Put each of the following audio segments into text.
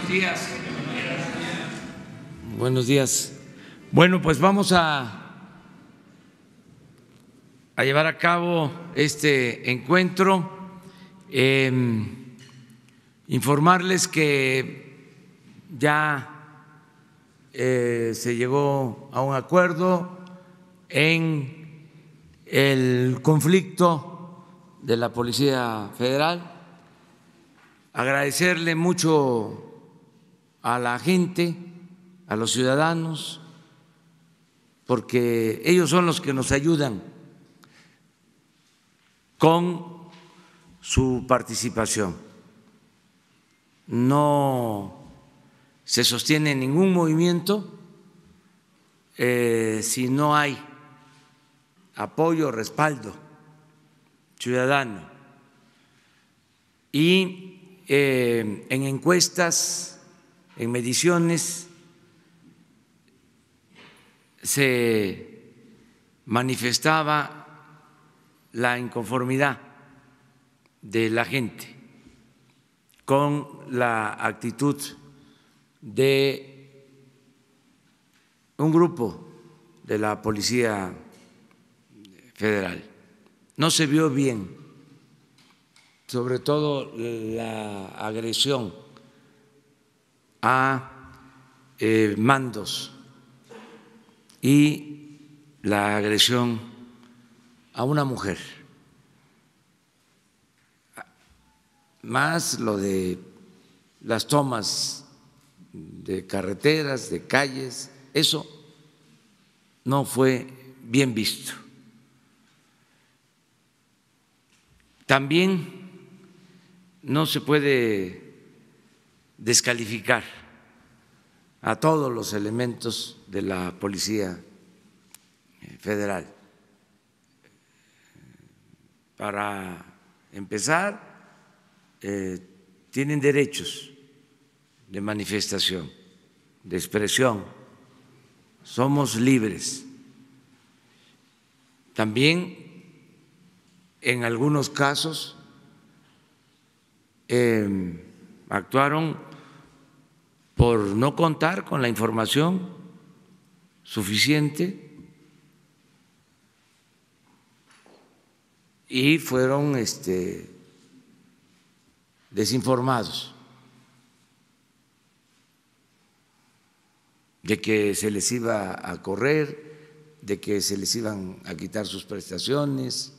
buenos días. Buenos días. Bueno, pues vamos a llevar a cabo este encuentro. Informarles que ya se llegó a un acuerdo en el conflicto de la Policía Federal. Agradecerle mucho a la gente, a los ciudadanos, porque ellos son los que nos ayudan con su participación. No se sostiene ningún movimiento si no hay apoyo, respaldo ciudadano. Y en encuestas, en mediciones, se manifestaba la inconformidad de la gente con la actitud de un grupo de la Policía Federal. No se vio bien, sobre todo la agresión a mandos y la agresión a una mujer, más lo de las tomas de carreteras, de calles, eso no fue bien visto. También no se puede descalificar a todos los elementos de la Policía Federal. Para empezar, tienen derechos de manifestación, de expresión, somos libres. También en algunos casos actuaron por no contar con la información suficiente y fueron desinformados de que se les iba a correr, de que se les iban a quitar sus prestaciones,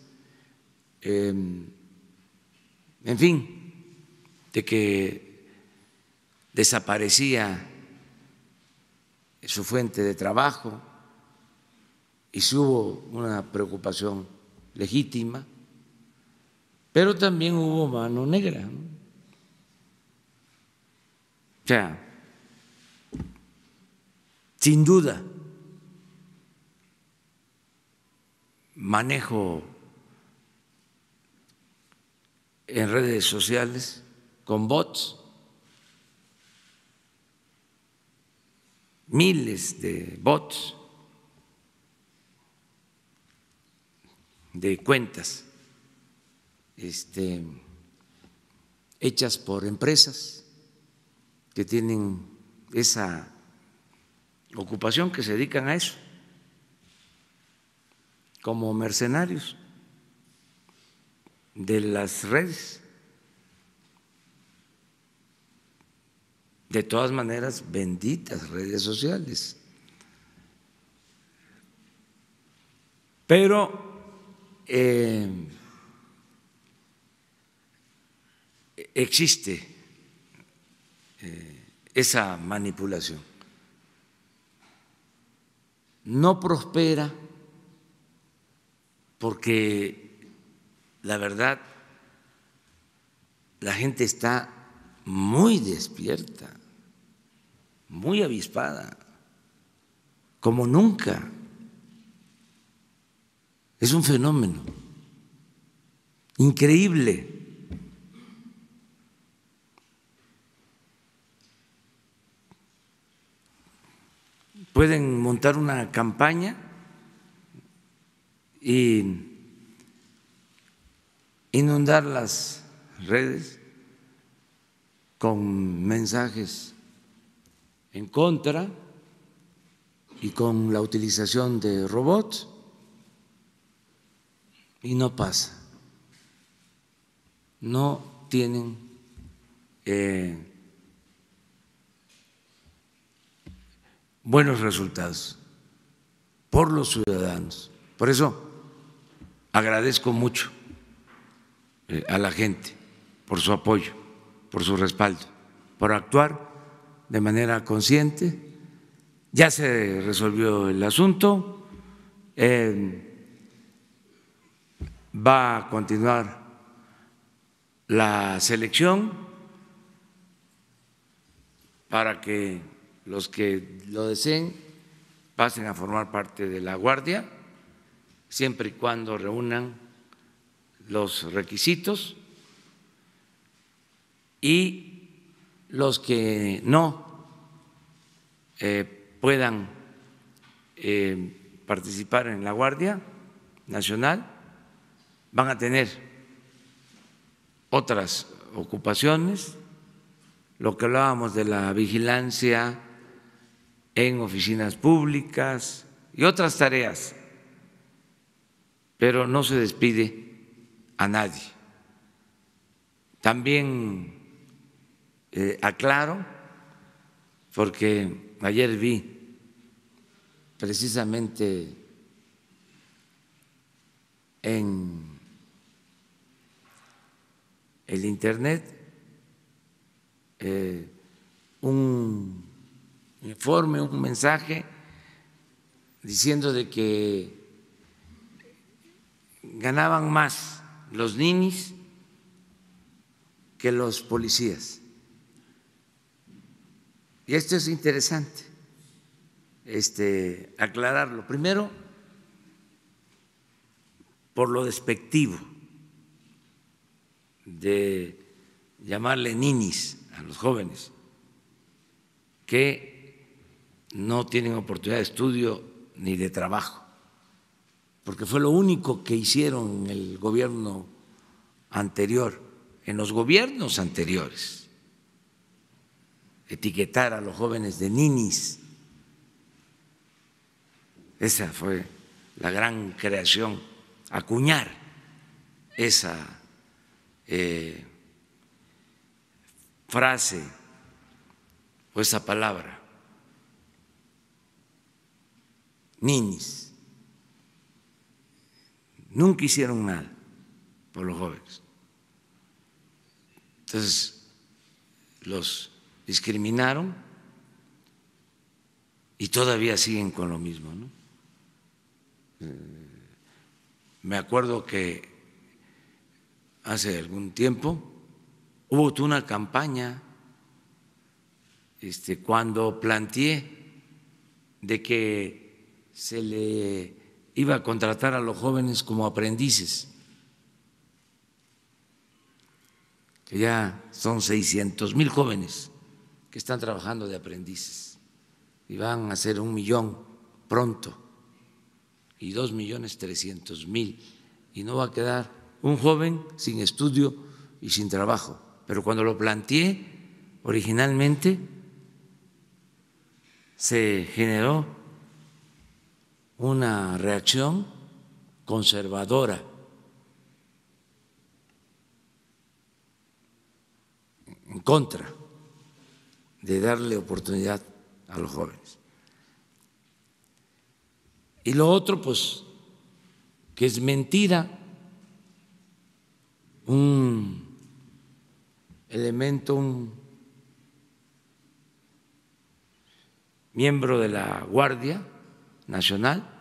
en fin, de que desaparecía su fuente de trabajo, y sí hubo una preocupación legítima, pero también hubo mano negra, ¿no? O sea, sin duda, manejo en redes sociales con bots, miles de bots, de cuentas hechas por empresas que tienen esa ocupación, que se dedican a eso, como mercenarios de las redes. De todas maneras, benditas redes sociales. Pero existe esa manipulación. No prospera porque la verdad la gente está muy despierta, muy avispada, como nunca. Es un fenómeno increíble. Pueden montar una campaña y inundar las redes con mensajes en contra y con la utilización de robots y no pasa. No tienen buenos resultados por los ciudadanos. Por eso agradezco mucho a la gente por su apoyo, por su respaldo, por actuar de manera consciente. Ya se resolvió el asunto, va a continuar la selección para que los que lo deseen pasen a formar parte de la Guardia, siempre y cuando reúnan los requisitos, y los que no puedan participar en la Guardia Nacional van a tener otras ocupaciones, lo que hablábamos de la vigilancia en oficinas públicas y otras tareas, pero no se despide a nadie. También aclaro, porque ayer vi precisamente en el internet un informe, un mensaje diciendo de que ganaban más los ninis que los policías. Y esto es interesante aclararlo. Primero, por lo despectivo de llamarle ninis a los jóvenes que no tienen oportunidad de estudio ni de trabajo, porque fue lo único que hicieron en el gobierno anterior, en los gobiernos anteriores, etiquetar a los jóvenes de ninis. Esa fue la gran creación, acuñar esa frase o esa palabra, ninis. Nunca hicieron nada por los jóvenes. Entonces, los discriminaron y todavía siguen con lo mismo, ¿no? Me acuerdo que hace algún tiempo hubo toda una campaña cuando planteé de que se le iba a contratar a los jóvenes como aprendices, que ya son 600,000 jóvenes que están trabajando de aprendices y van a ser 1,000,000 pronto y 2,300,000, y no va a quedar un joven sin estudio y sin trabajo. Pero cuando lo planteé originalmente se generó una reacción conservadora, en contra de darle oportunidad a los jóvenes. Y lo otro, pues, que es mentira, un elemento, un miembro de la Guardia Nacional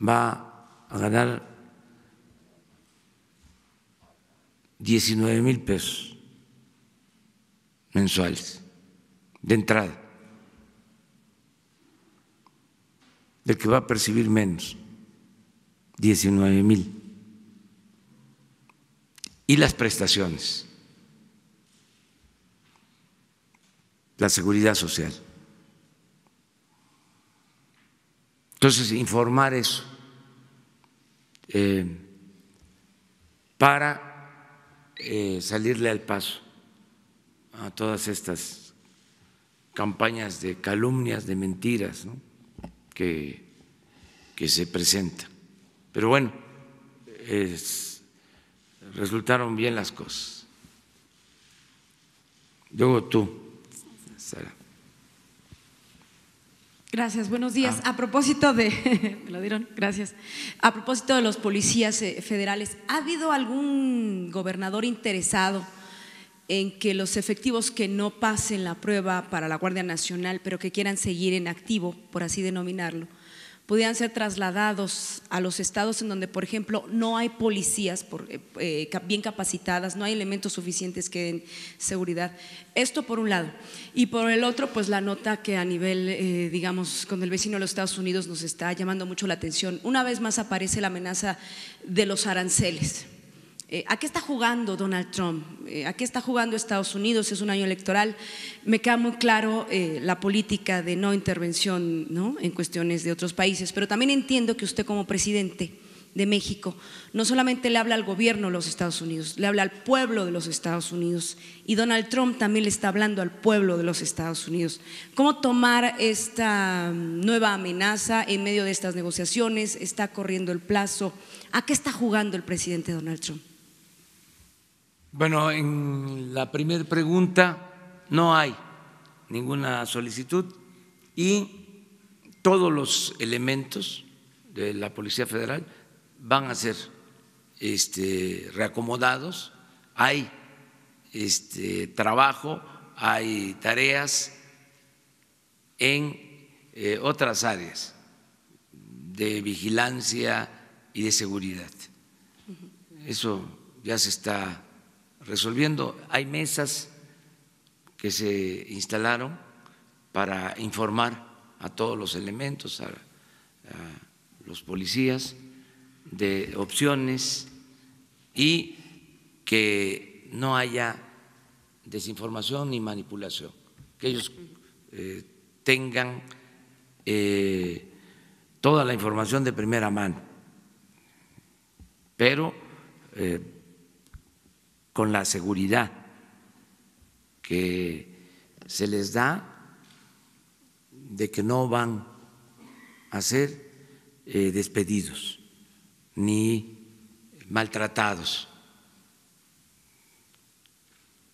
va a ganar 19,000 pesos mensuales de entrada, del que va a percibir menos, 19,000. Y las prestaciones, la seguridad social. Entonces, informar eso para salirle al paso a todas estas campañas de calumnias, de mentiras, ¿no?, que se presentan. Pero bueno, resultaron bien las cosas. Luego tú, Sara. Gracias, buenos días. A propósito de, me lo dieron, gracias. A propósito de los policías federales, ¿ha habido algún gobernador interesado en que los efectivos que no pasen la prueba para la Guardia Nacional, pero que quieran seguir en activo, por así denominarlo, pudieran ser trasladados a los estados en donde, por ejemplo, no hay policías bien capacitadas, no hay elementos suficientes que den seguridad? Esto por un lado. Y por el otro, pues la nota que a nivel, digamos, con el vecino de los Estados Unidos nos está llamando mucho la atención. Una vez más aparece la amenaza de los aranceles. ¿A qué está jugando Donald Trump? ¿A qué está jugando Estados Unidos? Es un año electoral. Me queda muy claro la política de no intervención, ¿no?, en cuestiones de otros países, pero también entiendo que usted como presidente de México no solamente le habla al gobierno de los Estados Unidos, le habla al pueblo de los Estados Unidos, y Donald Trump también le está hablando al pueblo de los Estados Unidos. ¿Cómo tomar esta nueva amenaza en medio de estas negociaciones? ¿Está corriendo el plazo? ¿A qué está jugando el presidente Donald Trump? Bueno, en la primera pregunta no hay ninguna solicitud y todos los elementos de la Policía Federal van a ser reacomodados. Hay trabajo, hay tareas en otras áreas de vigilancia y de seguridad. Eso ya se está resolviendo. Hay mesas que se instalaron para informar a todos los elementos, a los policías, de opciones y que no haya desinformación ni manipulación, que ellos tengan toda la información de primera mano, pero con la seguridad que se les da de que no van a ser despedidos ni maltratados,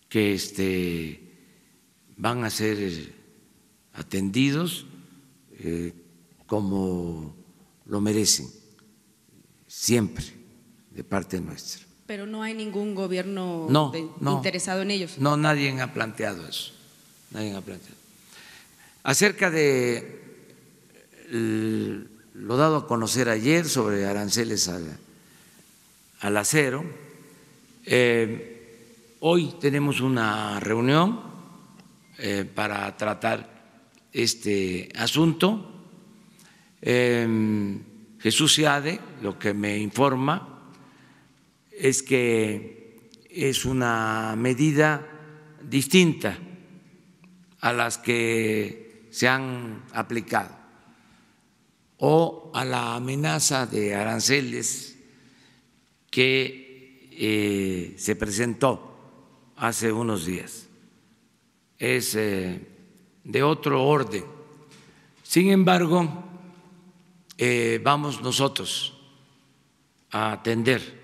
que van a ser atendidos como lo merecen, siempre de parte nuestra. Pero no hay ningún gobierno interesado en ellos. No, nadie ha planteado eso. Nadie ha planteado. Acerca de lo dado a conocer ayer sobre aranceles al acero, hoy tenemos una reunión para tratar este asunto. Jesús Seade lo que me informa es que es una medida distinta a las que se han aplicado o a la amenaza de aranceles que se presentó hace unos días. Es de otro orden. Sin embargo, vamos nosotros a atender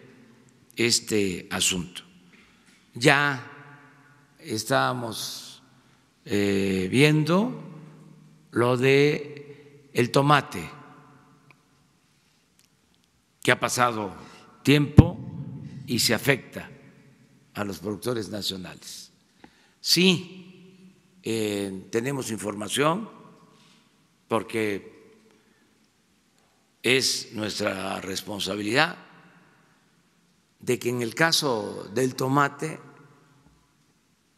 este asunto. Ya estábamos viendo lo de el tomate, que ha pasado tiempo y se afecta a los productores nacionales. Sí, tenemos información porque es nuestra responsabilidad de que en el caso del tomate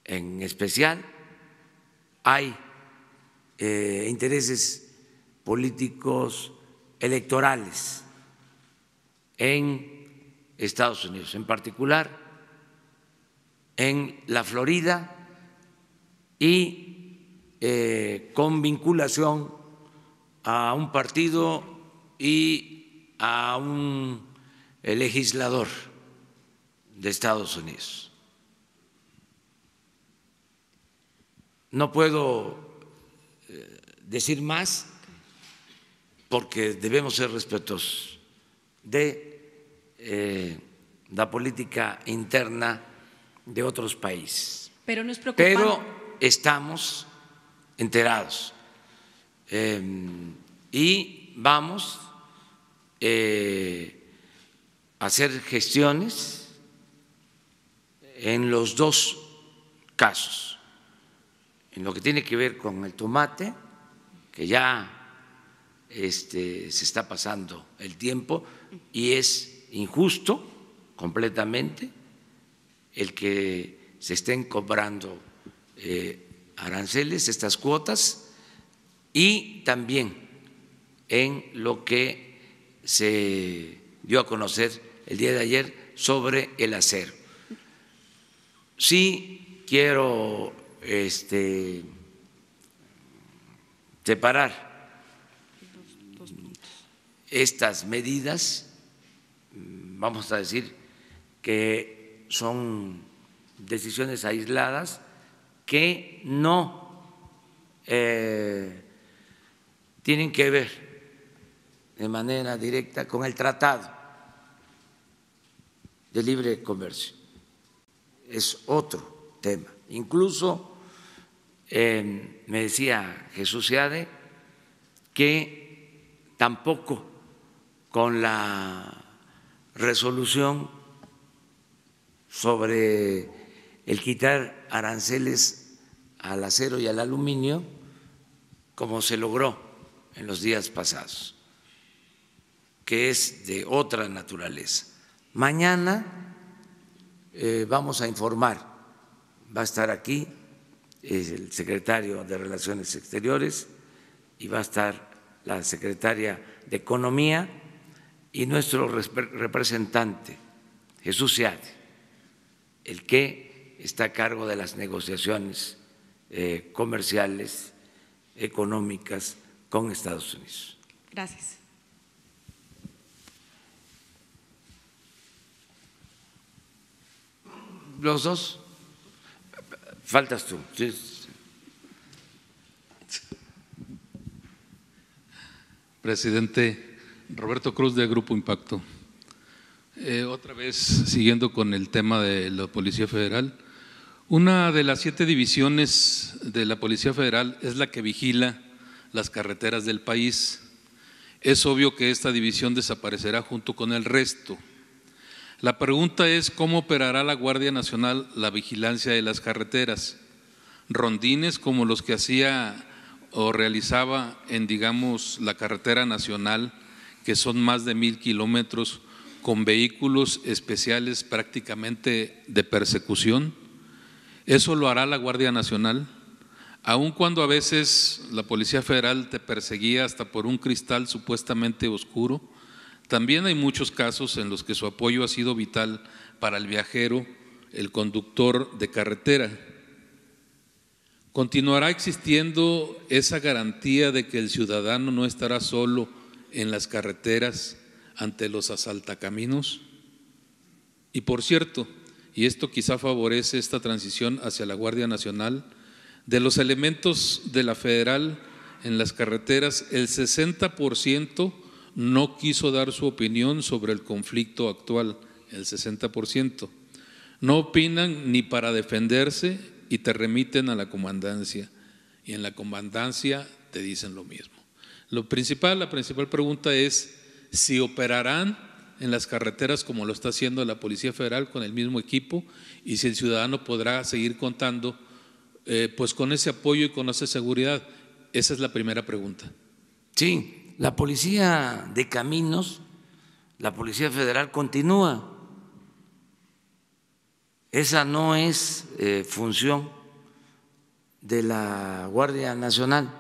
en especial hay intereses políticos electorales en Estados Unidos, en particular en la Florida y con vinculación a un partido y a un legislador de Estados Unidos. No puedo decir más porque debemos ser respetuosos de la política interna de otros países. Pero no es preocupante. Pero estamos enterados y vamos a hacer gestiones en los dos casos, en lo que tiene que ver con el tomate, que ya se está pasando el tiempo y es injusto completamente el que se estén cobrando aranceles, estas cuotas, y también en lo que se dio a conocer el día de ayer sobre el acero. Sí quiero separar estas medidas, vamos a decir que son decisiones aisladas que no tienen que ver de manera directa con el Tratado de Libre Comercio. Es otro tema. Incluso me decía Jesús Seade que tampoco con la resolución sobre el quitar aranceles al acero y al aluminio, como se logró en los días pasados, que es de otra naturaleza. Mañana vamos a informar, va a estar aquí el secretario de Relaciones Exteriores y va a estar la secretaria de Economía y nuestro representante, Jesús Seade, el que está a cargo de las negociaciones comerciales, económicas con Estados Unidos. Gracias. Los dos. Faltas tú. Sí. Presidente, Roberto Cruz, de Grupo Impacto. Otra vez, siguiendo con el tema de la Policía Federal, una de las 7 divisiones de la Policía Federal es la que vigila las carreteras del país. Es obvio que esta división desaparecerá junto con el resto. La pregunta es cómo operará la Guardia Nacional la vigilancia de las carreteras. Rondines como los que hacía o realizaba en, digamos, la carretera nacional, que son más de 1000 kilómetros, con vehículos especiales prácticamente de persecución. ¿Eso lo hará la Guardia Nacional? Aun cuando a veces la Policía Federal te perseguía hasta por un cristal supuestamente oscuro, también hay muchos casos en los que su apoyo ha sido vital para el viajero, el conductor de carretera. ¿Continuará existiendo esa garantía de que el ciudadano no estará solo en las carreteras ante los asaltacaminos? Y por cierto, y esto quizá favorece esta transición hacia la Guardia Nacional, de los elementos de la federal en las carreteras, el 60% no quiso dar su opinión sobre el conflicto actual, el 60%. No opinan ni para defenderse y te remiten a la comandancia, y en la comandancia te dicen lo mismo. La principal pregunta es si operarán en las carreteras como lo está haciendo la Policía Federal con el mismo equipo, y si el ciudadano podrá seguir contando pues con ese apoyo y con esa seguridad. Esa es la primera pregunta. Sí, la Policía de Caminos, la Policía Federal continúa. Esa no es función de la Guardia Nacional.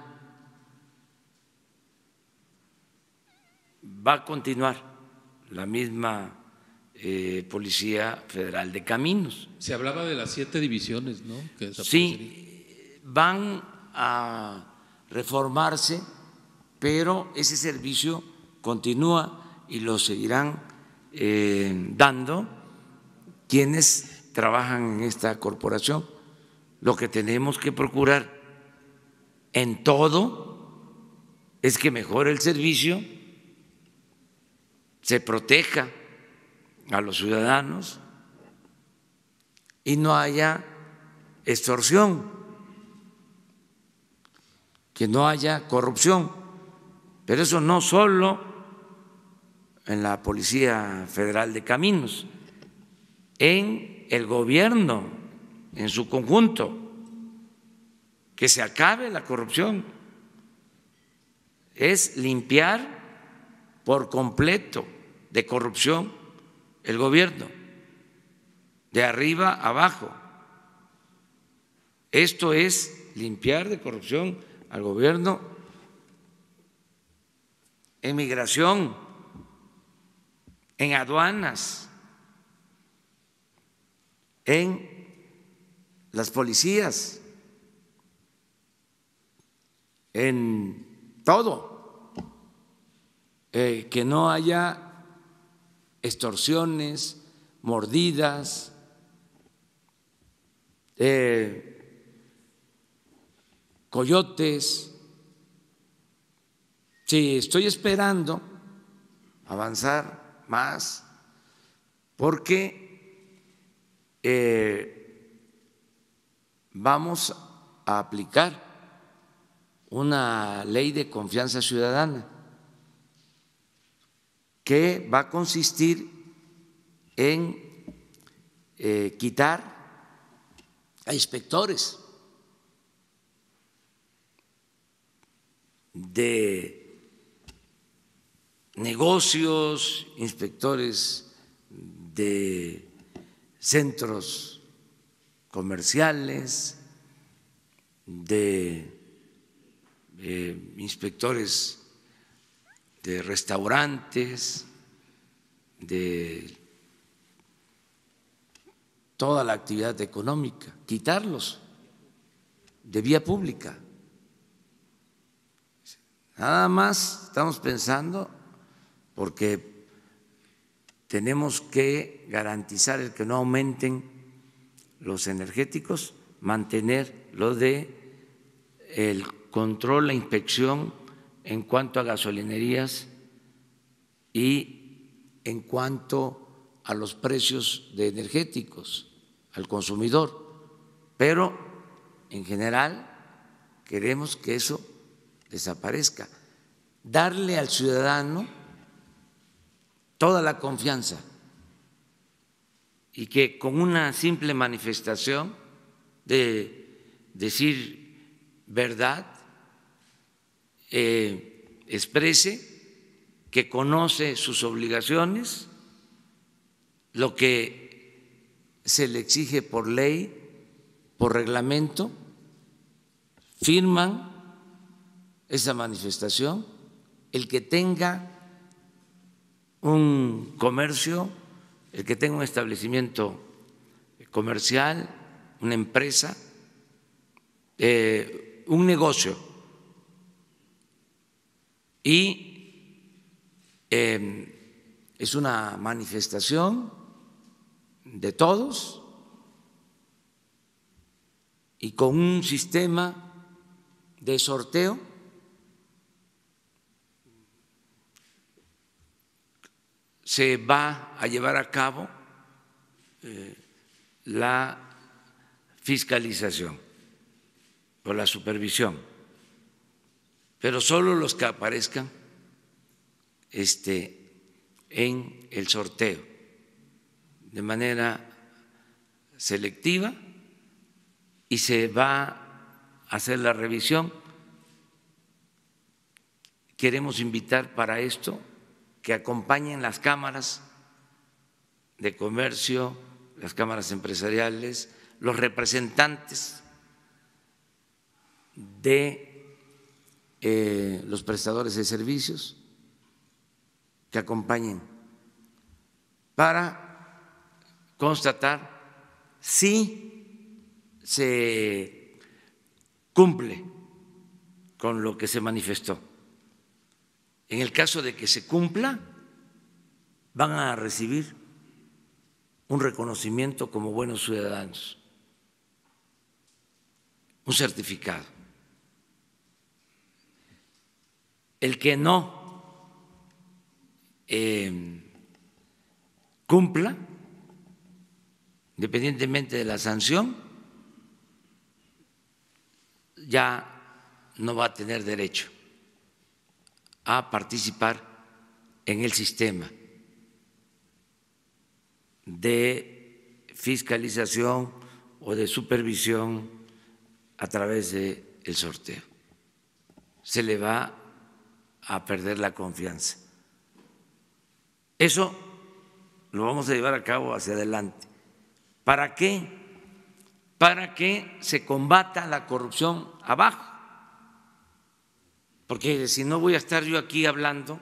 Va a continuar la misma Policía Federal de Caminos. Se hablaba de las 7 divisiones, ¿no? Sí, van a reformarse, pero ese servicio continúa y lo seguirán dando quienes trabajan en esta corporación. Lo que tenemos que procurar en todo es que mejore el servicio, se proteja a los ciudadanos y no haya extorsión, que no haya corrupción. Pero eso no solo en la Policía Federal de Caminos, en el gobierno en su conjunto, que se acabe la corrupción, es limpiar por completo de corrupción el gobierno, de arriba a abajo. Esto es limpiar de corrupción al gobierno en migración, en aduanas, en las policías, en todo, que no haya extorsiones, mordidas, coyotes. Sí, estoy esperando avanzar más porque vamos a aplicar una ley de confianza ciudadana que va a consistir en quitar a inspectores de negocios, inspectores de centros comerciales, de inspectores de restaurantes, de toda la actividad económica, quitarlos de vía pública. Nada más estamos pensando, porque tenemos que garantizar el que no aumenten los energéticos, mantener lo de el control, la inspección en cuanto a gasolinerías y en cuanto a los precios de energéticos al consumidor. Pero en general queremos que eso desaparezca, darle al ciudadano toda la confianza y que con una simple manifestación de decir verdad exprese que conoce sus obligaciones, lo que se le exige por ley, por reglamento, firman esa manifestación. El que tenga un comercio, el que tenga un establecimiento comercial, una empresa, un negocio, y es una manifestación de todos y con un sistema de sorteo se va a llevar a cabo la fiscalización o la supervisión, pero solo los que aparezcan en el sorteo de manera selectiva, y se va a hacer la revisión. Queremos invitar para esto que acompañen las cámaras de comercio, las cámaras empresariales, los representantes de los prestadores de servicios, que acompañen para constatar si se cumple con lo que se manifestó. En el caso de que se cumpla, van a recibir un reconocimiento como buenos ciudadanos, un certificado. el que no cumpla, independientemente de la sanción, ya no va a tener derecho a participar en el sistema de fiscalización o de supervisión a través del sorteo. Se le va a perder la confianza. Eso lo vamos a llevar a cabo hacia adelante. ¿Para qué? Para que se combata la corrupción abajo. Porque si no voy a estar yo aquí hablando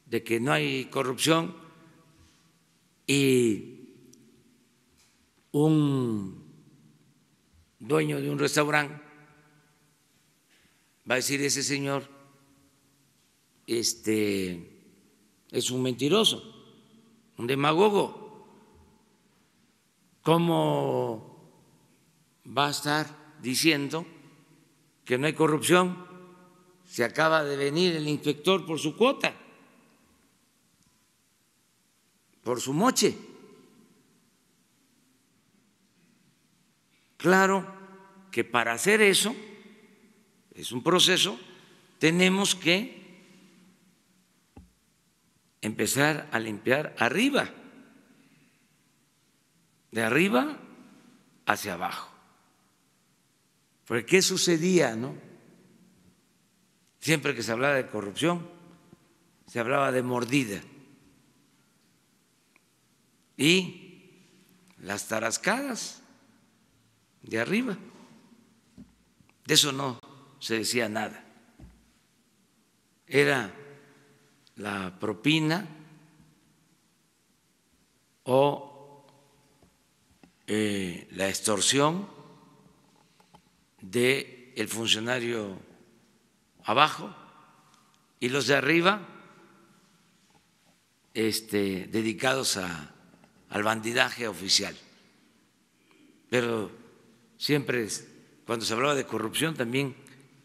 de que no hay corrupción y un dueño de un restaurante va a decir: ese señor es un mentiroso, un demagogo. ¿Cómo va a estar diciendo que no hay corrupción? Se acaba de venir el inspector por su cuota, por su moche. Claro que para hacer eso, es un proceso, tenemos que empezar a limpiar arriba, de arriba hacia abajo. Porque ¿qué sucedía, no? Siempre que se hablaba de corrupción, se hablaba de mordida. Y las tarascadas de arriba, de eso no se decía nada. Era la propina o la extorsión del funcionario abajo y los de arriba dedicados al bandidaje oficial. Pero siempre, cuando se hablaba de corrupción, también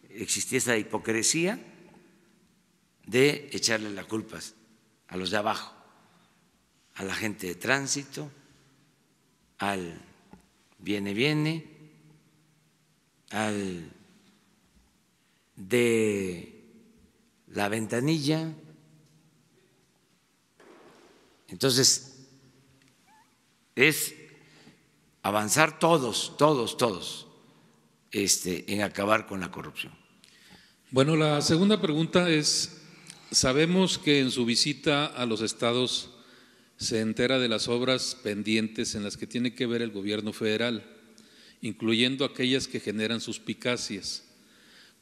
existía esa hipocresía de echarle las culpas a los de abajo, a la gente de tránsito, al viene, al de la ventanilla. Entonces, es avanzar todos en acabar con la corrupción. Bueno, la segunda pregunta es: sabemos que en su visita a los estados se entera de las obras pendientes en las que tiene que ver el gobierno federal, incluyendo aquellas que generan suspicacias.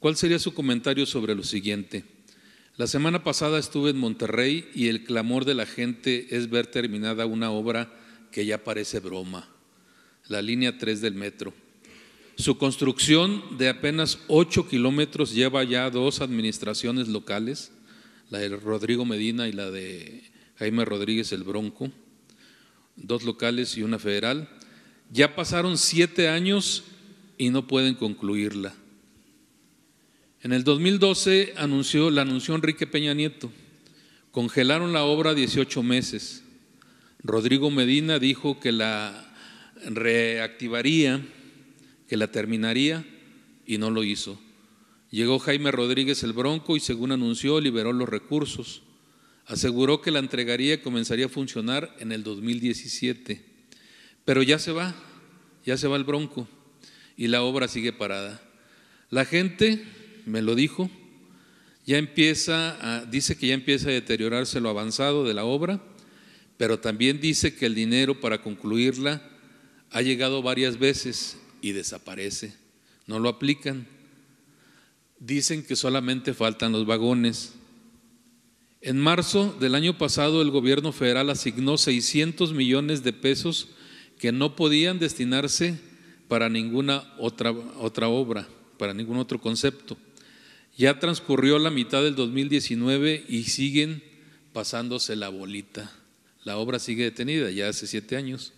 ¿Cuál sería su comentario sobre lo siguiente? La semana pasada estuve en Monterrey y el clamor de la gente es ver terminada una obra que ya parece broma, la línea 3 del metro. Su construcción de apenas 8 kilómetros lleva ya 2 administraciones locales, la de Rodrigo Medina y la de Jaime Rodríguez el Bronco, 2 locales y una federal. Ya pasaron 7 años y no pueden concluirla. En el 2012 la anunció Enrique Peña Nieto. Congelaron la obra 18 meses. Rodrigo Medina dijo que la reactivaría, que la terminaría, y no lo hizo. Llegó Jaime Rodríguez el Bronco y, según anunció, liberó los recursos. Aseguró que la entregaría y comenzaría a funcionar en el 2017. Pero ya se va el Bronco y la obra sigue parada. La gente, me lo dijo, dice que ya empieza a deteriorarse lo avanzado de la obra, pero también dice que el dinero para concluirla ha llegado varias veces y desaparece, no lo aplican. Dicen que solamente faltan los vagones. En marzo del año pasado el gobierno federal asignó 600 millones de pesos que no podían destinarse para ninguna otra obra, para ningún otro concepto. Ya transcurrió la mitad del 2019 y siguen pasándose la bolita. La obra sigue detenida ya hace 7 años.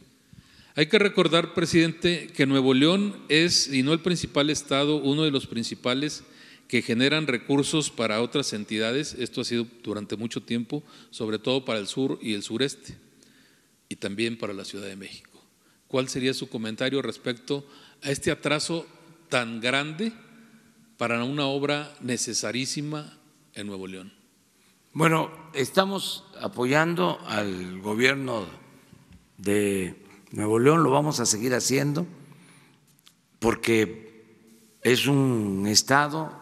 Hay que recordar, presidente, que Nuevo León es, y no el principal estado, uno de los principales que generan recursos para otras entidades. Esto ha sido durante mucho tiempo, sobre todo para el sur y el sureste, y también para la Ciudad de México. ¿Cuál sería su comentario respecto a este atraso tan grande para una obra necesarísima en Nuevo León? Bueno, estamos apoyando al gobierno de Nuevo León, lo vamos a seguir haciendo porque es un estado,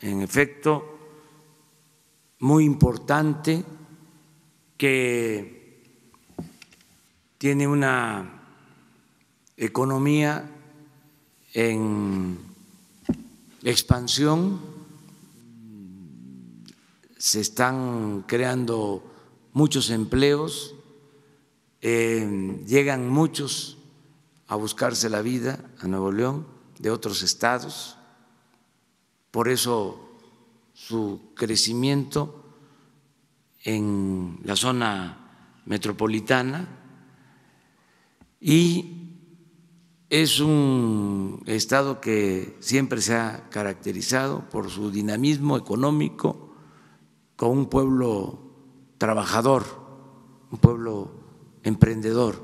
en efecto, muy importante que tiene una economía en expansión, se están creando muchos empleos, llegan muchos a buscarse la vida a Nuevo León de otros estados, por eso su crecimiento en la zona metropolitana, y es un estado que siempre se ha caracterizado por su dinamismo económico, con un pueblo trabajador, un pueblo emprendedor,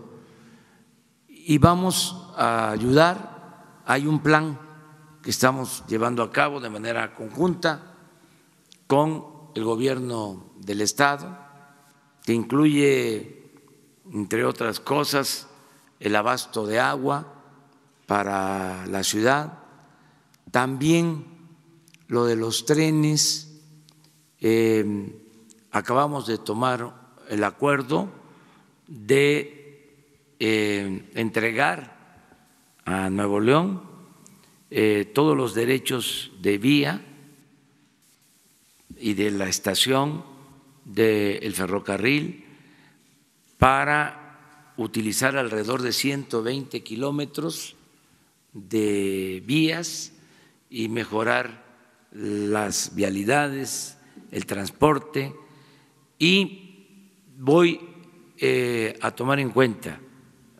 y vamos a ayudar. Hay un plan que estamos llevando a cabo de manera conjunta con el gobierno del estado, que incluye, entre otras cosas, el abasto de agua para la ciudad, también lo de los trenes. Acabamos de tomar el acuerdo de entregar a Nuevo León todos los derechos de vía y de la estación del ferrocarril para utilizar alrededor de 120 kilómetros de vías y mejorar las vialidades, el transporte, y voy a tomar en cuenta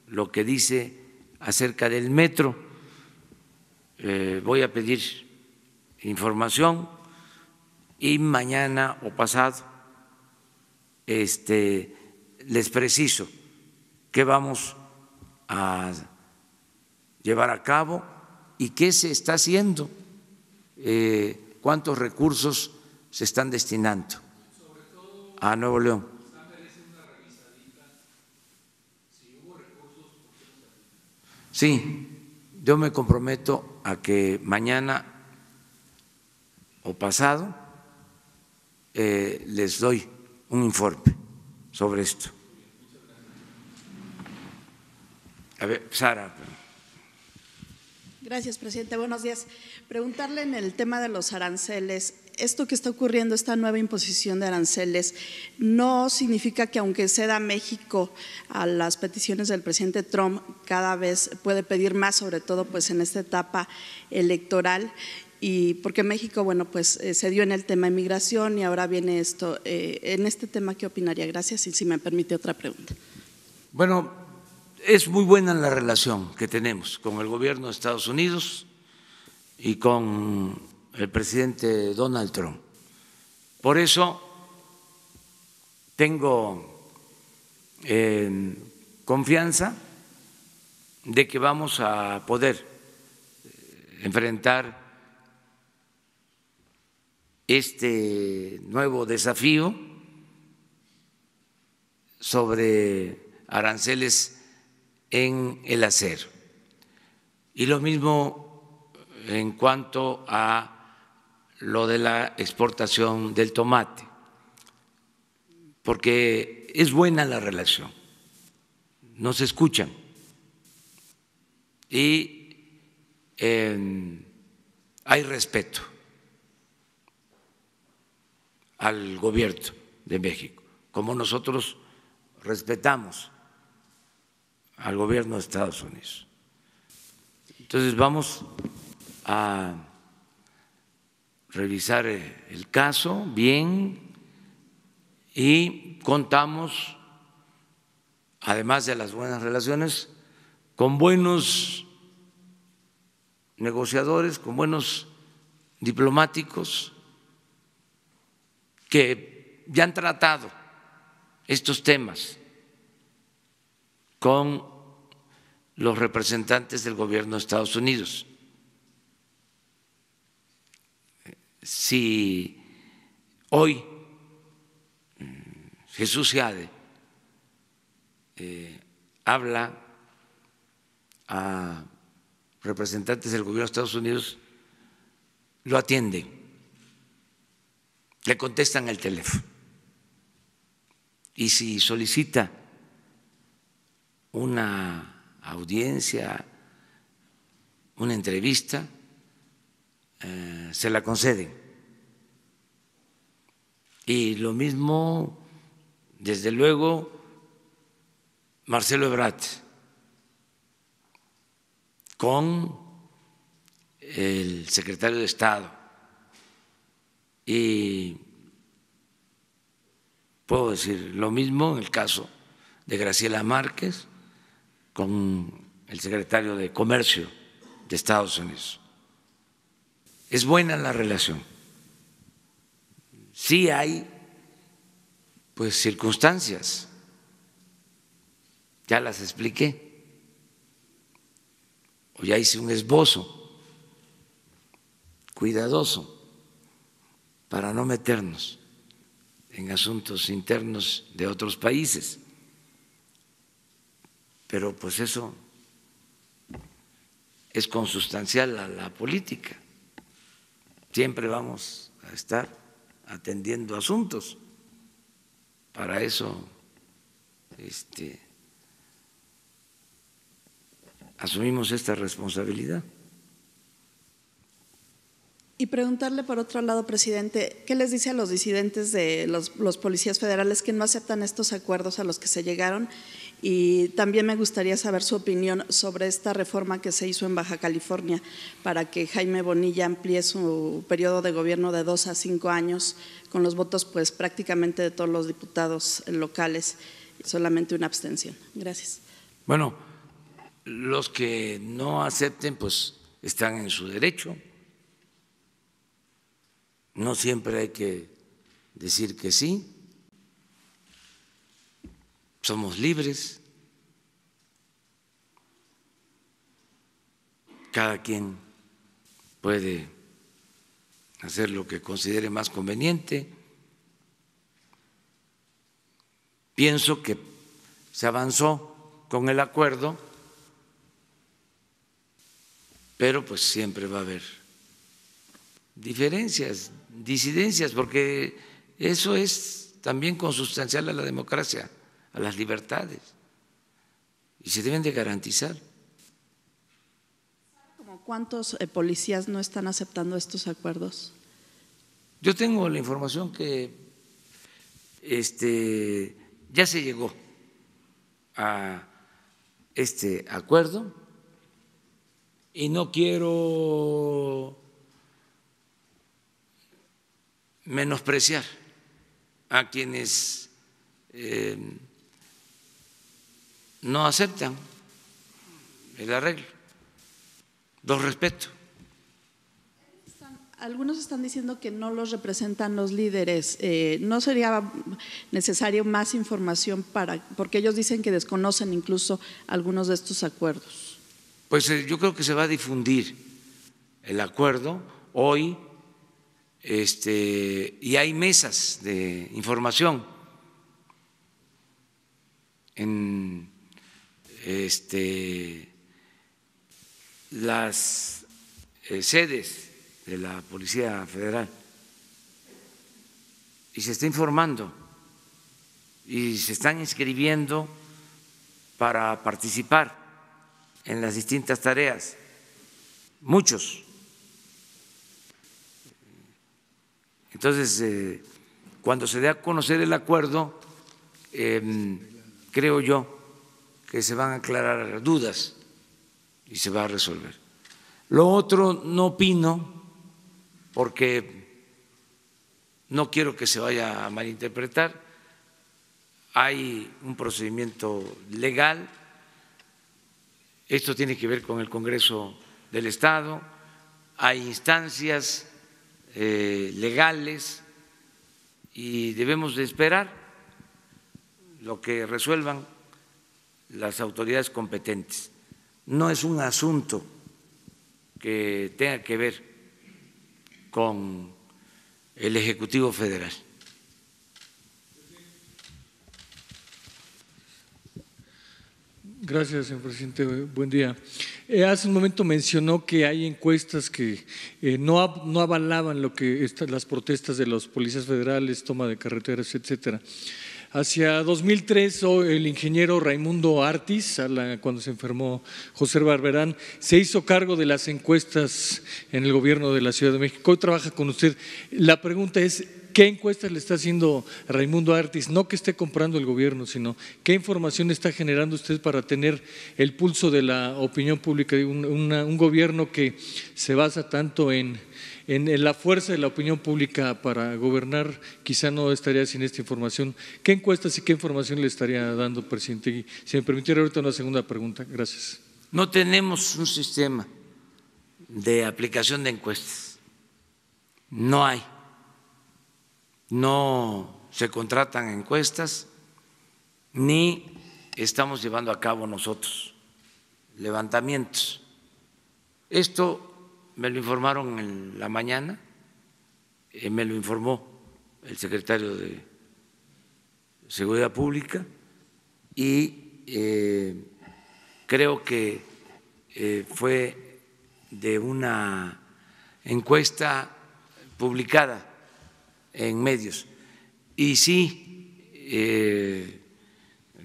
lo que dice acerca del metro. Voy a pedir información y mañana o pasado les preciso qué vamos a llevar a cabo y qué se está haciendo, cuántos recursos se están destinando a Nuevo León. Sí, yo me comprometo a que mañana o pasado les doy un informe sobre esto. A ver, Sara. Gracias, presidente. Buenos días. Preguntarle en el tema de los aranceles, esto que está ocurriendo, esta nueva imposición de aranceles, ¿no significa que aunque ceda México a las peticiones del presidente Trump, cada vez puede pedir más, sobre todo pues en esta etapa electoral? Y porque México, bueno, pues se dio en el tema de migración y ahora viene esto. En este tema, ¿qué opinaría? Gracias, y si me permite otra pregunta. Bueno, es muy buena la relación que tenemos con el gobierno de Estados Unidos y con el presidente Donald Trump. Por eso tengo confianza de que vamos a poder enfrentar este nuevo desafío sobre aranceles en el acero. Y lo mismo en cuanto a lo de la exportación del tomate, porque es buena la relación, nos escuchan y hay respeto al gobierno de México, como nosotros respetamos al gobierno de Estados Unidos. Entonces vamos a revisar el caso bien y contamos, además de las buenas relaciones, con buenos negociadores, con buenos diplomáticos que ya han tratado estos temas con los representantes del gobierno de Estados Unidos. Si hoy Jesús Seade habla a representantes del gobierno de Estados Unidos, lo atienden, le contestan el teléfono. Y si solicita una audiencia, una entrevista, se la conceden. Y lo mismo, desde luego, Marcelo Ebrard con el secretario de Estado. Y puedo decir lo mismo en el caso de Graciela Márquez con el secretario de Comercio de Estados Unidos. Es buena la relación. Sí hay, pues, circunstancias, ya las expliqué, o ya hice un esbozo cuidadoso para no meternos en asuntos internos de otros países. Pero pues eso es consustancial a la política. Siempre vamos a estar atendiendo asuntos. Para eso asumimos esta responsabilidad. Y preguntarle por otro lado, presidente, ¿qué les dice a los disidentes de los policías federales que no aceptan estos acuerdos a los que se llegaron? Y también me gustaría saber su opinión sobre esta reforma que se hizo en Baja California para que Jaime Bonilla amplíe su periodo de gobierno de 2 a 5 años con los votos pues prácticamente de todos los diputados locales y solamente una abstención. Gracias. Bueno, los que no acepten pues están en su derecho. No siempre hay que decir que sí. Somos libres. Cada quien puede hacer lo que considere más conveniente. Pienso que se avanzó con el acuerdo, pero pues siempre va a haber diferencias, disidencias, porque eso es también consustancial a la democracia, a las libertades, y se deben de garantizar. ¿Cuántos policías no están aceptando estos acuerdos? Yo tengo la información que ya se llegó a este acuerdo y no quiero menospreciar a quienes no aceptan el arreglo. Los respeto. Algunos están diciendo que no los representan los líderes. ¿No sería necesario más información porque ellos dicen que desconocen incluso algunos de estos acuerdos? Pues yo creo que se va a difundir el acuerdo hoy. Y hay mesas de información en las sedes de la Policía Federal y se está informando y se están inscribiendo para participar en las distintas tareas, muchos. Entonces, cuando se dé a conocer el acuerdo, creo yo que se van a aclarar dudas y se va a resolver. Lo otro no opino porque no quiero que se vaya a malinterpretar. Hay un procedimiento legal, esto tiene que ver con el Congreso del Estado, hay instancias legales y debemos de esperar lo que resuelvan las autoridades competentes. No es un asunto que tenga que ver con el Ejecutivo Federal. Gracias, señor presidente. Buen día. Hace un momento mencionó que hay encuestas que no avalaban lo que las protestas de los policías federales, toma de carreteras, etcétera. Hacia 2003, el ingeniero Raimundo Artis, cuando se enfermó José Barberán, se hizo cargo de las encuestas en el gobierno de la Ciudad de México. Hoy trabaja con usted. La pregunta es, ¿qué encuestas le está haciendo Raimundo Artis? No que esté comprando el gobierno, sino ¿qué información está generando usted para tener el pulso de la opinión pública? Un gobierno que se basa tanto en la fuerza de la opinión pública para gobernar, quizá no estaría sin esta información. ¿Qué encuestas y qué información le estaría dando, presidente? Y si me permitiera ahorita una segunda pregunta. Gracias. No tenemos un sistema de aplicación de encuestas. No hay. No se contratan encuestas ni estamos llevando a cabo nosotros levantamientos. Esto me lo informaron en la mañana, me lo informó el secretario de Seguridad Pública y creo que fue de una encuesta publicada en medios. Y sí,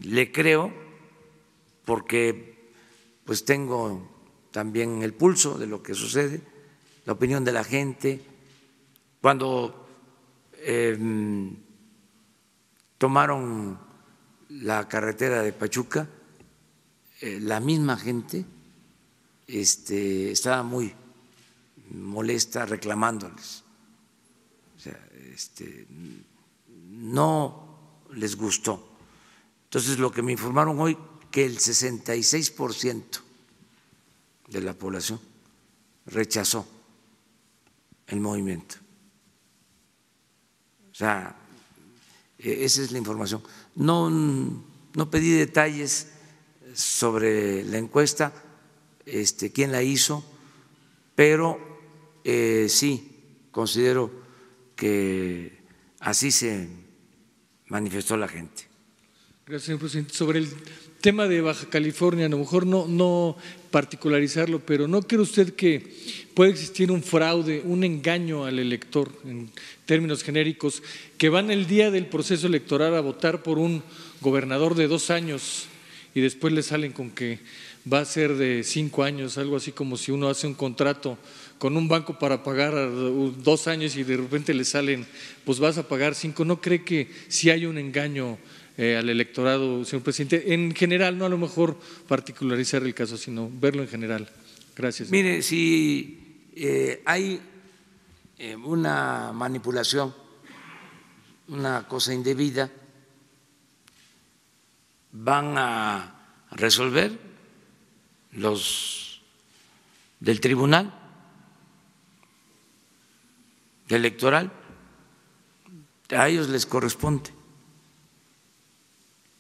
le creo porque pues tengo también el pulso de lo que sucede, la opinión de la gente. Cuando tomaron la carretera de Pachuca, la misma gente estaba muy molesta reclamándoles. O sea, no les gustó. Entonces, lo que me informaron hoy, que el 66% de la población rechazó el movimiento. O sea, esa es la información. No pedí detalles sobre la encuesta, quién la hizo, pero sí considero que así se manifestó la gente. Gracias, señor presidente. Sobre el tema de Baja California, a lo mejor no particularizarlo, pero ¿no cree usted que puede existir un fraude, un engaño al elector, en términos genéricos, que van el día del proceso electoral a votar por un gobernador de 2 años y después le salen con que va a ser de 5 años, algo así como si uno hace un contrato con un banco para pagar 2 años y de repente le salen, pues vas a pagar 5? ¿No cree que sí hay un engaño al electorado, señor presidente? En general, no a lo mejor particularizar el caso, sino verlo en general. Gracias. Mire, si hay una manipulación, una cosa indebida, van a resolver los del Tribunal Electoral, a ellos les corresponde.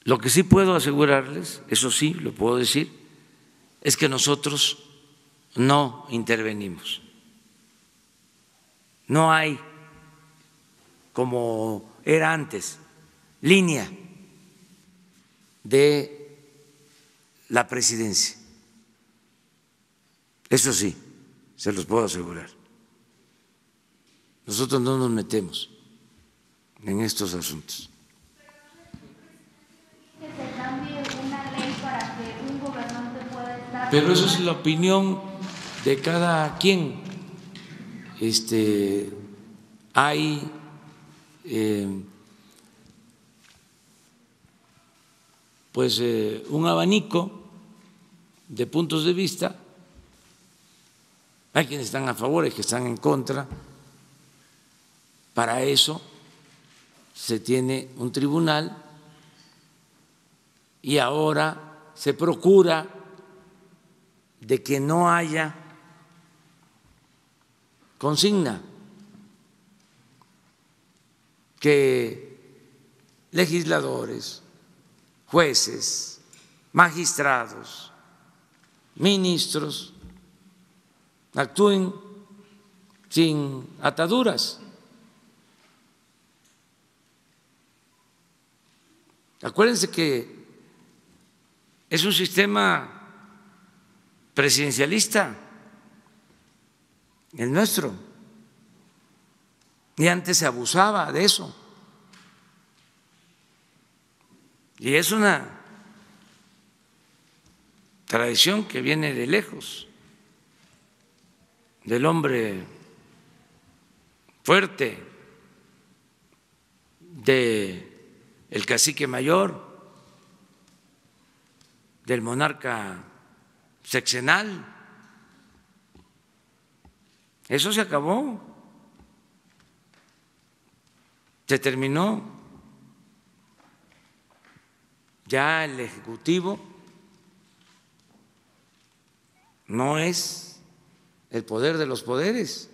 Lo que sí puedo asegurarles, eso sí lo puedo decir, es que nosotros no intervenimos. No hay, como era antes, línea de la presidencia. Eso sí, se los puedo asegurar. Nosotros no nos metemos en estos asuntos. Pero eso es la opinión de cada quien. Hay pues un abanico de puntos de vista. Hay quienes están a favor, hay quienes están en contra. Para eso se tiene un tribunal y ahora se procura de que no haya consigna que legisladores, jueces, magistrados, ministros actúen sin ataduras. Acuérdense que es un sistema presidencialista el nuestro, y antes se abusaba de eso, y es una tradición que viene de lejos, del hombre fuerte, del cacique mayor, del monarca sexenal. Eso se acabó, se terminó. Ya el Ejecutivo no es el poder de los poderes.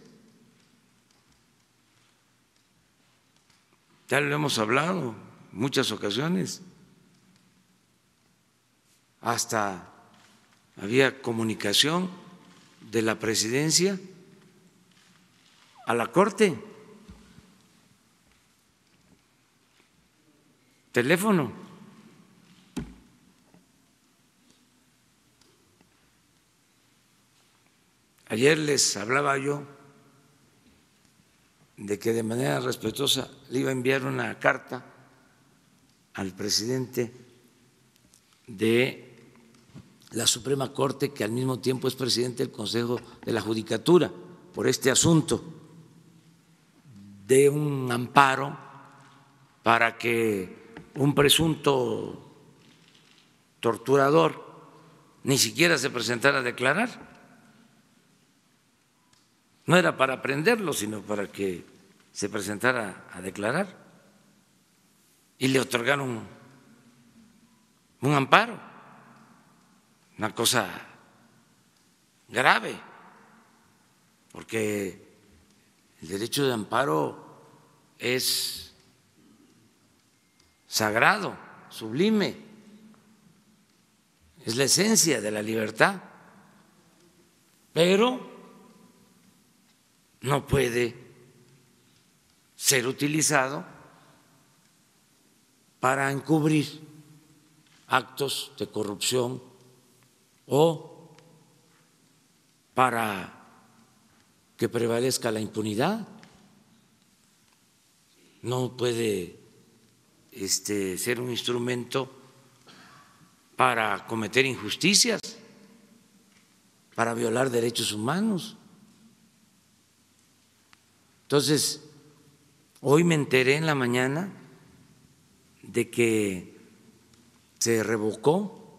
Ya lo hemos hablado en muchas ocasiones. Hasta había comunicación de la presidencia a la Corte, teléfono. Ayer les hablaba yo de que de manera respetuosa le iba a enviar una carta al presidente de la Suprema Corte, que al mismo tiempo es presidente del Consejo de la Judicatura, por este asunto de un amparo para que un presunto torturador ni siquiera se presentara a declarar. No era para prenderlo, sino para que se presentara a declarar, y le otorgaron un amparo, una cosa grave, porque el derecho de amparo es sagrado, sublime, es la esencia de la libertad, pero no puede ser utilizado para encubrir actos de corrupción o para que prevalezca la impunidad. No puede ser un instrumento para cometer injusticias, para violar derechos humanos. Entonces, hoy me enteré en la mañana de que se revocó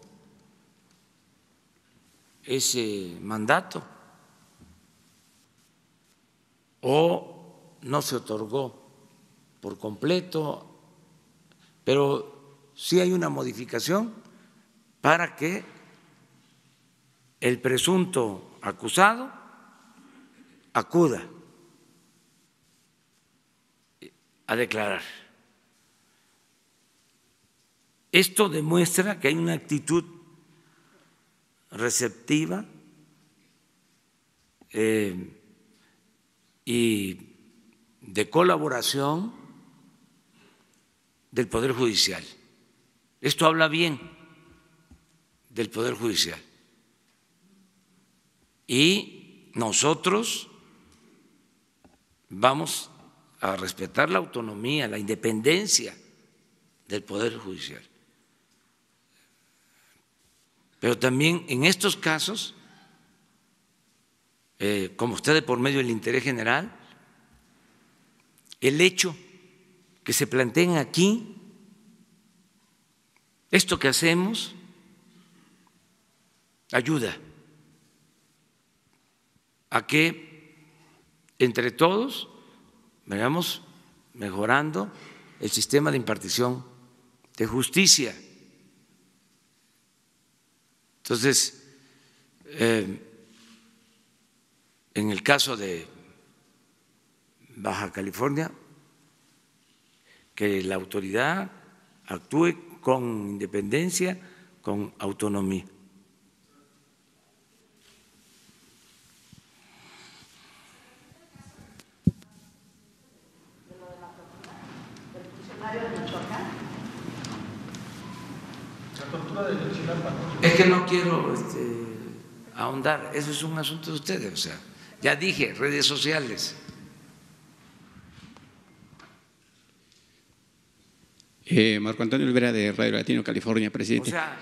ese mandato o no se otorgó por completo, pero sí hay una modificación para que el presunto acusado acuda a declarar. Esto demuestra que hay una actitud receptiva y de colaboración del Poder Judicial. Esto habla bien del Poder Judicial. Y nosotros vamos a respetar la autonomía, la independencia del Poder Judicial. Pero también en estos casos, como ustedes por medio del interés general, el hecho que se planteen aquí, esto que hacemos, ayuda a que entre todos vayamos mejorando el sistema de impartición de justicia. Entonces, en el caso de Baja California, que la autoridad actúe con independencia, con autonomía. Es que no quiero ahondar, eso es un asunto de ustedes, o sea, ya dije, redes sociales. Marco Antonio Olvera, de Radio Latino, California, presidente. O sea,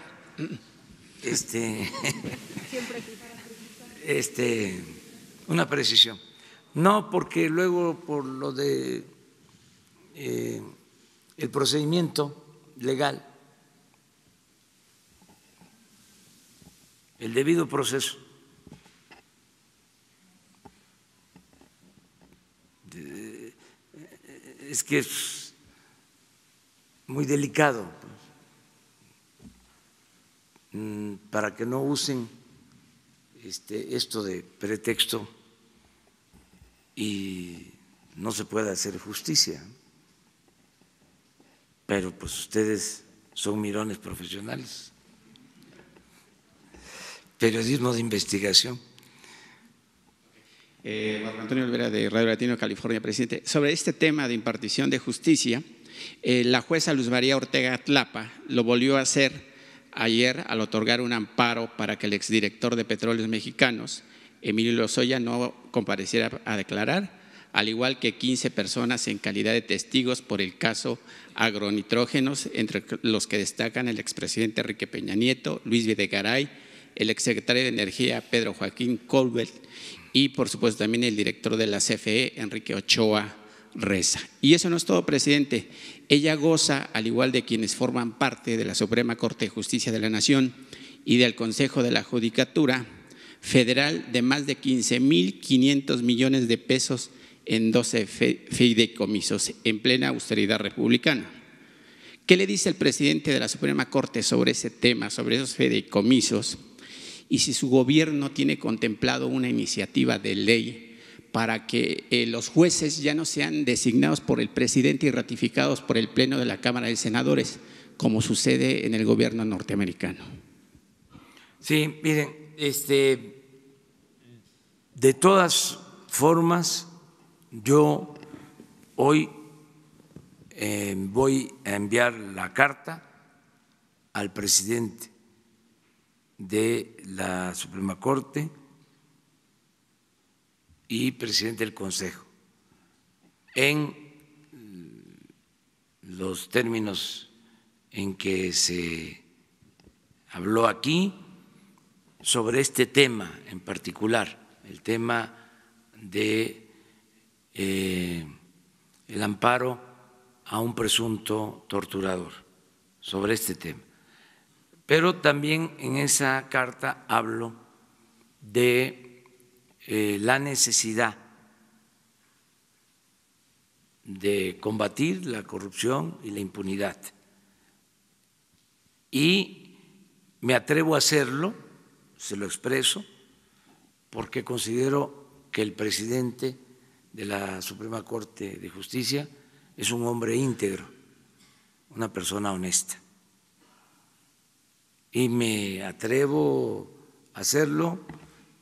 una precisión. No, porque luego por lo de el procedimiento legal, el debido proceso, es que es muy delicado, para que no usen esto de pretexto y no se pueda hacer justicia. Pero pues ustedes son mirones profesionales, periodismo de investigación. Marco Antonio Olvera, de Radio Latino, California, presidente. Sobre este tema de impartición de justicia, la jueza Luz María Ortega Tlapa lo volvió a hacer ayer al otorgar un amparo para que el exdirector de Petróleos Mexicanos, Emilio Lozoya, no compareciera a declarar, al igual que 15 personas en calidad de testigos por el caso agronitrógenos, entre los que destacan el expresidente Enrique Peña Nieto, Luis Videgaray, el exsecretario de Energía Pedro Joaquín Colbert y por supuesto también el director de la CFE, Enrique Ochoa Reza. Y eso no es todo, presidente. Ella goza, al igual de quienes forman parte de la Suprema Corte de Justicia de la Nación y del Consejo de la Judicatura Federal, de más de 15.500 millones de pesos en 12 fideicomisos en plena austeridad republicana. ¿Qué le dice el presidente de la Suprema Corte sobre ese tema, sobre esos fideicomisos? Y si su gobierno tiene contemplado una iniciativa de ley para que los jueces ya no sean designados por el presidente y ratificados por el Pleno de la Cámara de Senadores, como sucede en el gobierno norteamericano. Sí, miren, de todas formas, yo hoy voy a enviar la carta al presidente de la Suprema Corte y presidente del Consejo en los términos en que se habló aquí sobre este tema en particular, el tema de el amparo a un presunto torturador, sobre este tema. Pero también en esa carta hablo de la necesidad de combatir la corrupción y la impunidad. Y me atrevo a hacerlo, se lo expreso, porque considero que el presidente de la Suprema Corte de Justicia es un hombre íntegro, una persona honesta. Y me atrevo a hacerlo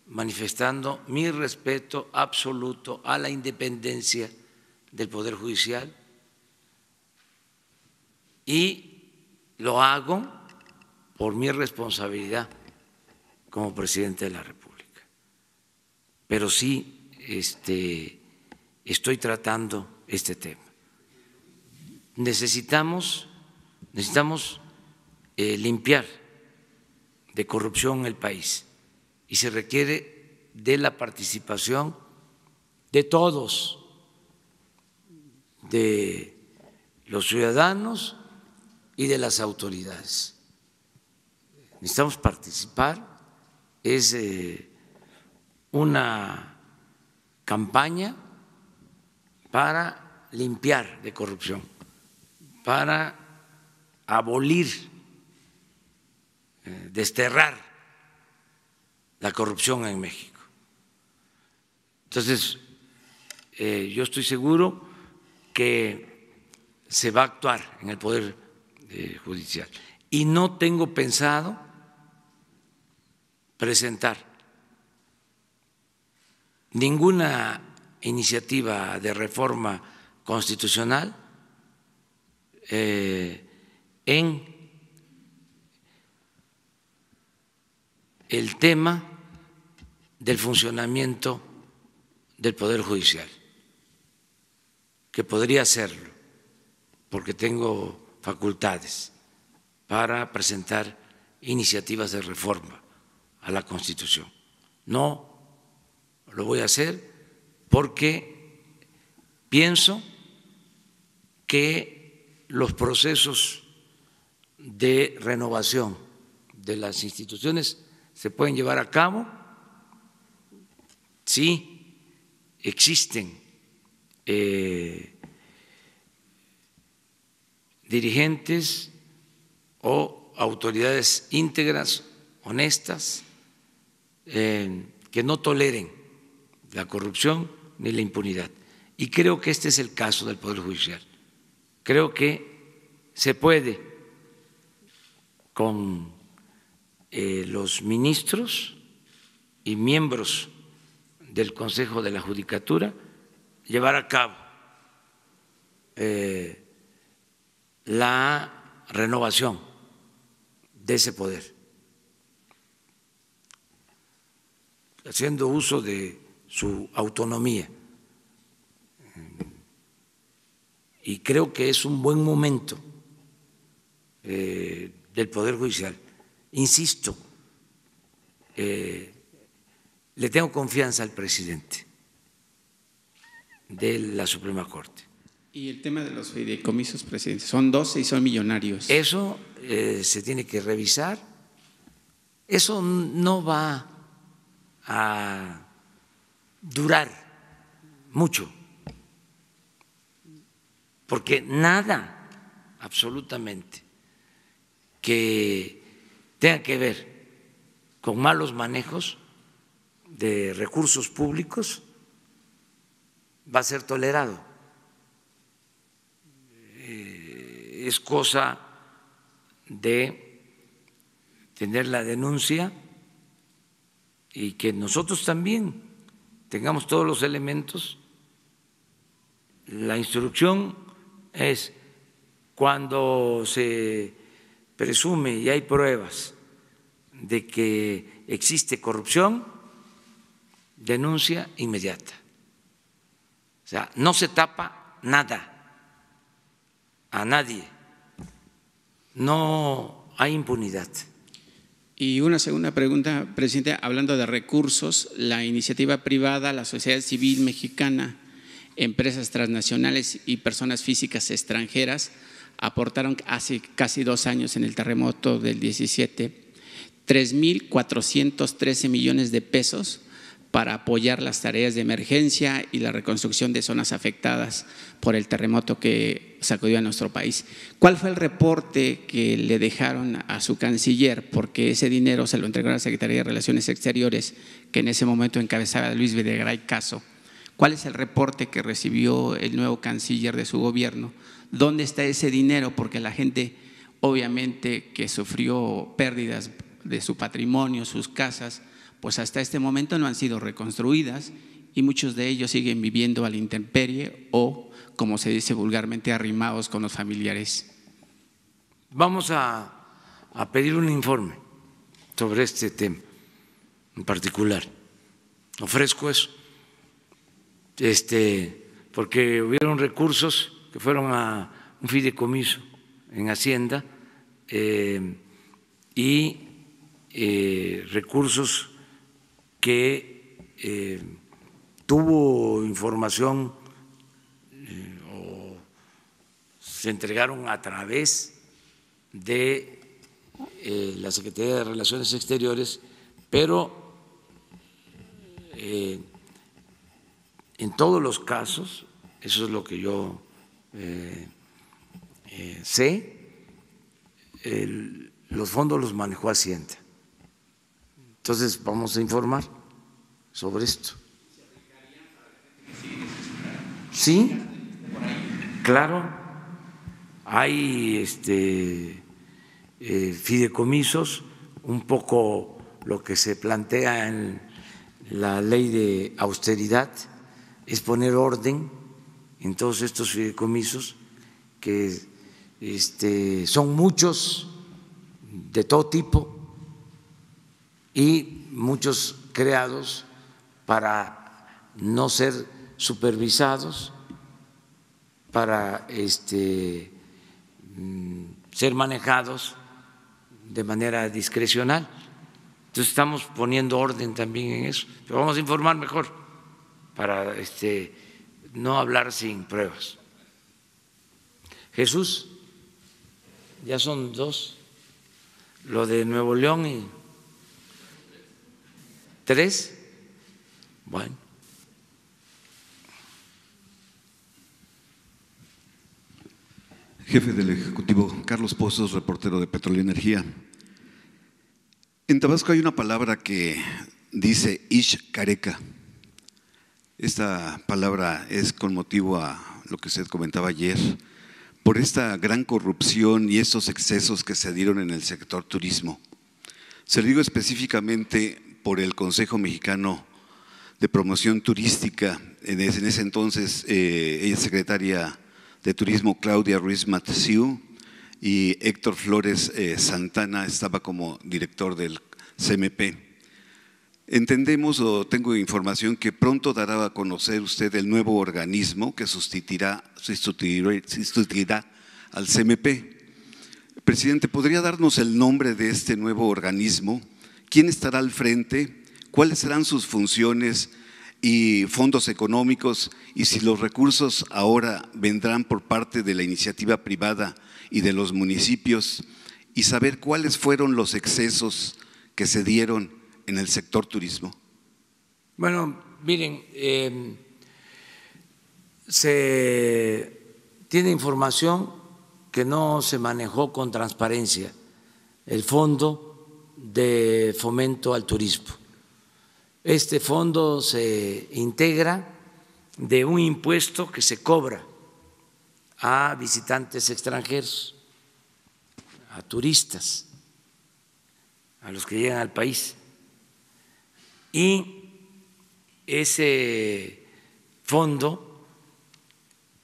manifestando mi respeto absoluto a la independencia del Poder Judicial y lo hago por mi responsabilidad como presidente de la República. Pero sí estoy tratando este tema. Necesitamos limpiar de corrupción el país y se requiere de la participación de todos, de los ciudadanos y de las autoridades. Necesitamos participar, es una campaña para limpiar de corrupción, para abolir, desterrar la corrupción en México. Entonces, yo estoy seguro que se va a actuar en el Poder Judicial. Y no tengo pensado presentar ninguna iniciativa de reforma constitucional en el tema del funcionamiento del Poder Judicial, que podría hacerlo, porque tengo facultades para presentar iniciativas de reforma a la Constitución. No lo voy a hacer porque pienso que los procesos de renovación de las instituciones se pueden llevar a cabo si existen dirigentes o autoridades íntegras, honestas, que no toleren la corrupción ni la impunidad. Y creo que este es el caso del Poder Judicial. Creo que se puede, con los ministros y miembros del Consejo de la Judicatura, llevar a cabo la renovación de ese poder, haciendo uso de su autonomía. Y creo que es un buen momento del Poder Judicial. Insisto, le tengo confianza al presidente de la Suprema Corte. Y el tema de los fideicomisos, presidente, son 12 y son millonarios. Eso se tiene que revisar. Eso no va a durar mucho, porque nada, absolutamente, que tenga que ver con malos manejos de recursos públicos va a ser tolerado. Es cosa de tener la denuncia y que nosotros también tengamos todos los elementos. La instrucción es cuando se presume y hay pruebas de que existe corrupción, denuncia inmediata. O sea, no se tapa nada a nadie, no hay impunidad. Y una segunda pregunta, presidente, hablando de recursos, la iniciativa privada, la sociedad civil mexicana, empresas transnacionales y personas físicas extranjeras aportaron hace casi 2 años en el terremoto del 17 3,413 millones de pesos para apoyar las tareas de emergencia y la reconstrucción de zonas afectadas por el terremoto que sacudió a nuestro país. ¿Cuál fue el reporte que le dejaron a su canciller? Porque ese dinero se lo entregó a la Secretaría de Relaciones Exteriores, que en ese momento encabezaba Luis Videgaray Caso. ¿Cuál es el reporte que recibió el nuevo canciller de su gobierno? ¿Dónde está ese dinero? Porque la gente, obviamente, que sufrió pérdidas de su patrimonio, sus casas, pues hasta este momento no han sido reconstruidas y muchos de ellos siguen viviendo a la intemperie o, como se dice vulgarmente, arrimados con los familiares. Vamos a pedir un informe sobre este tema en particular. Ofrezco eso, porque hubieron recursos que fueron a un fideicomiso en Hacienda y recursos que tuvo información o se entregaron a través de la Secretaría de Relaciones Exteriores, pero en todos los casos, eso es lo que yo sé, los fondos los manejó Hacienda. Entonces vamos a informar sobre esto. Sí, claro, hay fideicomisos, un poco lo que se plantea en la ley de austeridad es poner orden en todos estos fideicomisos, que son muchos de todo tipo y muchos creados para no ser supervisados, para ser manejados de manera discrecional. Entonces estamos poniendo orden también en eso, pero vamos a informar mejor para no hablar sin pruebas. Jesús, ya son dos, lo de Nuevo León y 3, bueno. Jefe del Ejecutivo, Carlos Pozos, reportero de Petróleo y Energía. En Tabasco hay una palabra que dice Ixcareca. Esta palabra es con motivo a lo que usted comentaba ayer, por esta gran corrupción y estos excesos que se dieron en el sector turismo. Se lo digo específicamente por el Consejo Mexicano de Promoción Turística. En ese entonces, ella es secretaria de Turismo, Claudia Ruiz Matsiu, y Héctor Flores Santana estaba como director del CMP. Entendemos o tengo información que pronto dará a conocer usted el nuevo organismo que sustituirá al CMP. Presidente, ¿podría darnos el nombre de este nuevo organismo? ¿Quién estará al frente? ¿Cuáles serán sus funciones y fondos económicos? Y si los recursos ahora vendrán por parte de la iniciativa privada y de los municipios, y saber cuáles fueron los excesos que se dieron en el sector turismo. Bueno, miren, se tiene información que no se manejó con transparencia el Fondo de Fomento al Turismo. Este fondo se integra de un impuesto que se cobra a visitantes extranjeros, a turistas, a los que llegan al país. Y ese fondo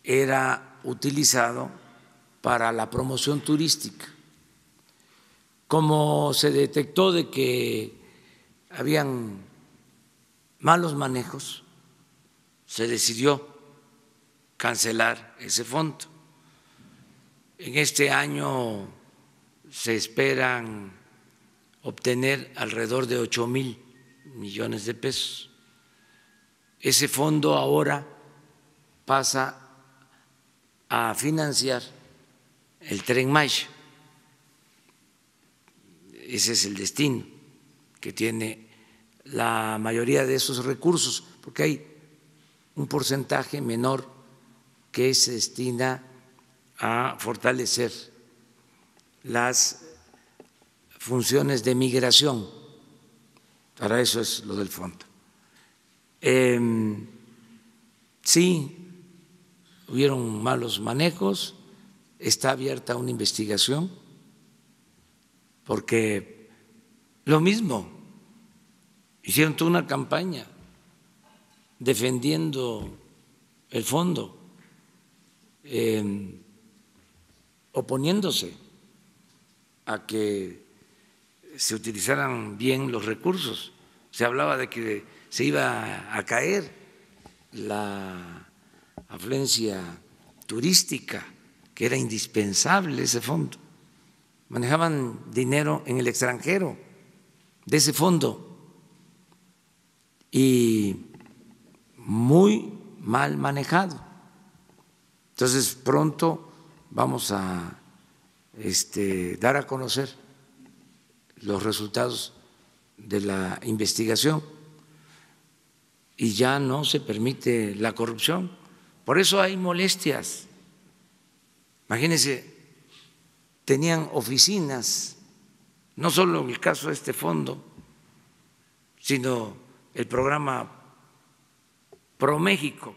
era utilizado para la promoción turística. Como se detectó de que habían malos manejos, se decidió cancelar ese fondo. En este año se esperan obtener alrededor de 8,000 millones de pesos. Ese fondo ahora pasa a financiar el Tren Maya. Ese es el destino que tiene la mayoría de esos recursos, porque hay un porcentaje menor que se destina a fortalecer las funciones de migración. Para eso es lo del fondo. Sí, hubieron malos manejos, está abierta una investigación, porque lo mismo, hicieron toda una campaña defendiendo el fondo, oponiéndose a que se utilizaran bien los recursos. Se hablaba de que se iba a caer la afluencia turística, que era indispensable ese fondo. Manejaban dinero en el extranjero de ese fondo y muy mal manejado. Entonces pronto vamos a dar a conocer los resultados de la investigación y ya no se permite la corrupción. Por eso hay molestias. Imagínense, tenían oficinas, no solo en el caso de este fondo, sino el programa ProMéxico,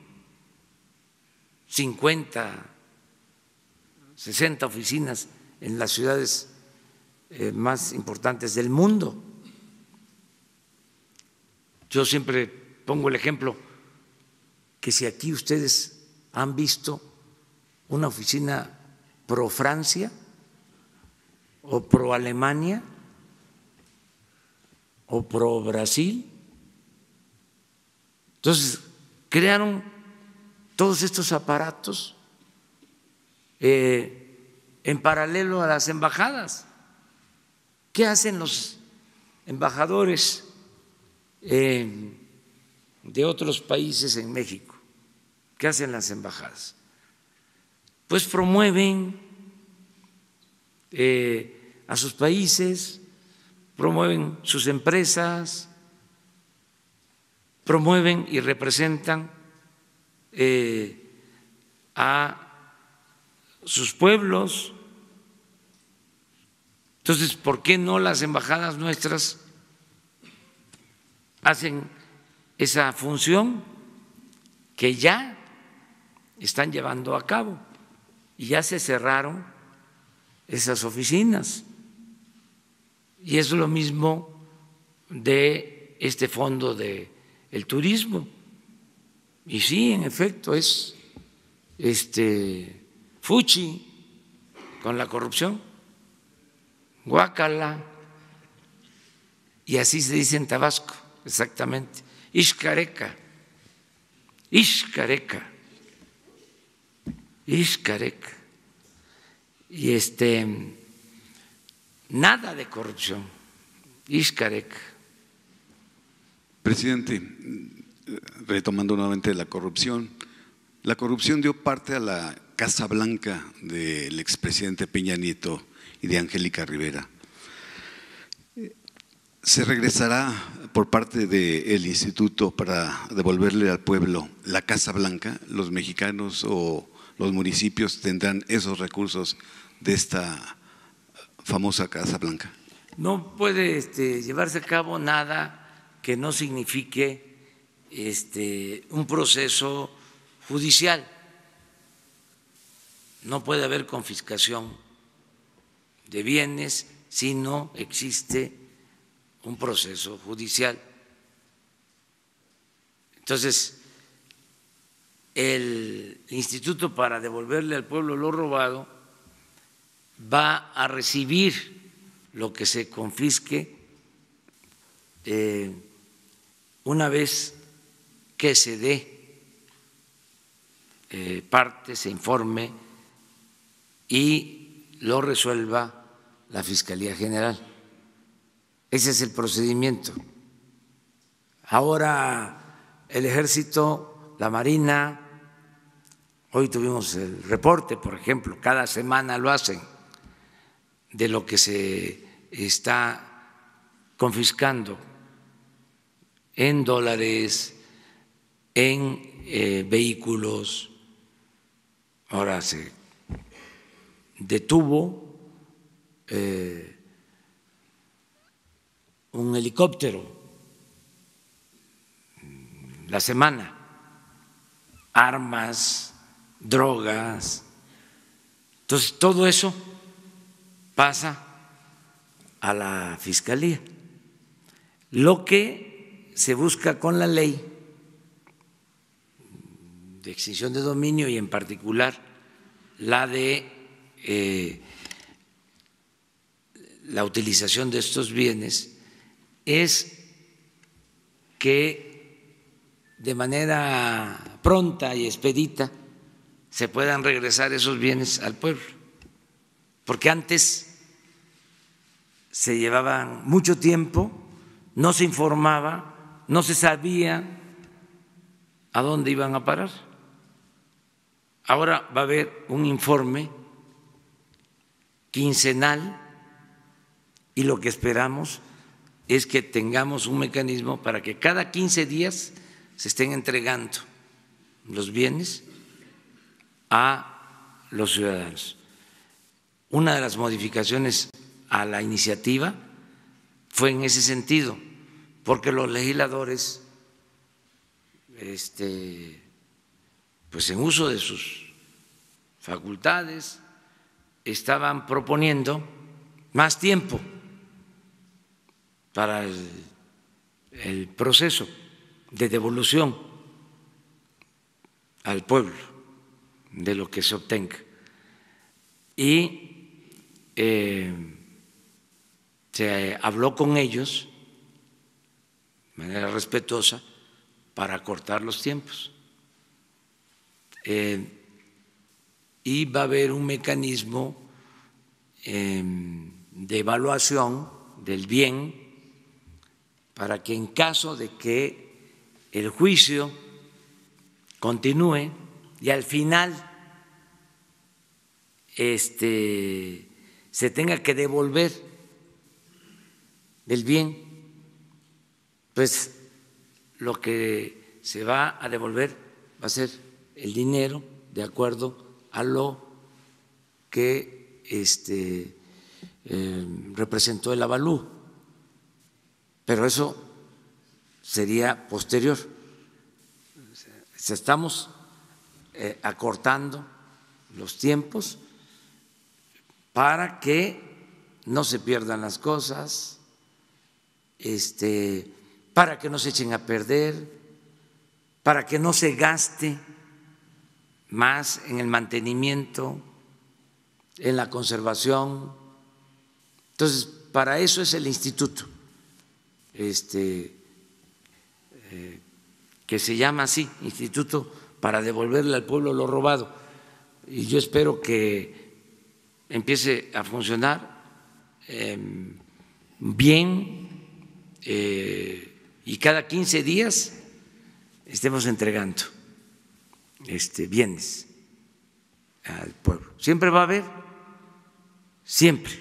50 60 oficinas en las ciudades más importantes del mundo. Yo siempre pongo el ejemplo que si aquí ustedes han visto una oficina pro Francia o pro Alemania o pro Brasil, entonces crearon todos estos aparatos en paralelo a las embajadas. ¿Qué hacen los embajadores de otros países en México? ¿Qué hacen las embajadas? Pues promueven a sus países, promueven sus empresas, promueven y representan a sus pueblos. Entonces, ¿por qué no las embajadas nuestras hacen esa función que ya están llevando a cabo? Y ya se cerraron esas oficinas. Y es lo mismo de este fondo del turismo. Y sí, en efecto, es fuchi con la corrupción, guácala, y así se dice en Tabasco, exactamente, ixcareca, ixcareca, ixcareca, y nada de corrupción, ixcareca. Presidente, retomando nuevamente la corrupción dio parte a la Casa Blanca del expresidente Peña Nieto y de Angélica Rivera. ¿Se regresará por parte del instituto para devolverle al pueblo la Casa Blanca? ¿Los mexicanos o los municipios tendrán esos recursos de esta famosa Casa Blanca? No puede llevarse a cabo nada que no signifique un proceso judicial. No puede haber confiscación de bienes si no existe un proceso judicial. Entonces, el instituto, para devolverle al pueblo lo robado, va a recibir lo que se confisque una vez que se dé parte, se informe y lo resuelva la Fiscalía General. Ese es el procedimiento. Ahora el Ejército, la Marina, hoy tuvimos el reporte, por ejemplo, cada semana lo hacen, de lo que se está confiscando en dólares, en vehículos. Ahora se detuvo un helicóptero la semana, armas, drogas. Entonces, todo eso pasa a la Fiscalía. Lo que se busca con la ley de extinción de dominio y en particular la de la utilización de estos bienes es que de manera pronta y expedita se puedan regresar esos bienes al pueblo, porque antes se llevaban mucho tiempo, no se informaba, no se sabía a dónde iban a parar. Ahora va a haber un informe quincenal y lo que esperamos es que tengamos un mecanismo para que cada 15 días se estén entregando los bienes a los ciudadanos. Una de las modificaciones a la iniciativa fue en ese sentido, porque los legisladores, pues en uso de sus facultades, estaban proponiendo más tiempo para el proceso de devolución al pueblo de lo que se obtenga. Y se habló con ellos de manera respetuosa para acortar los tiempos. Y va a haber un mecanismo de evaluación del bien para que en caso de que el juicio continúe y al final se tenga que devolver el bien, pues lo que se va a devolver va a ser el dinero de acuerdo a lo que representó el avalúo, pero eso sería posterior. Estamos acortando los tiempos para que no se pierdan las cosas, para que no se echen a perder, para que no se gaste más en el mantenimiento, en la conservación. Entonces, para eso es el instituto, que se llama así, Instituto para devolverle al pueblo lo robado. Y yo espero que empiece a funcionar bien y cada 15 días estemos entregando bienes al pueblo. Siempre va a haber, siempre,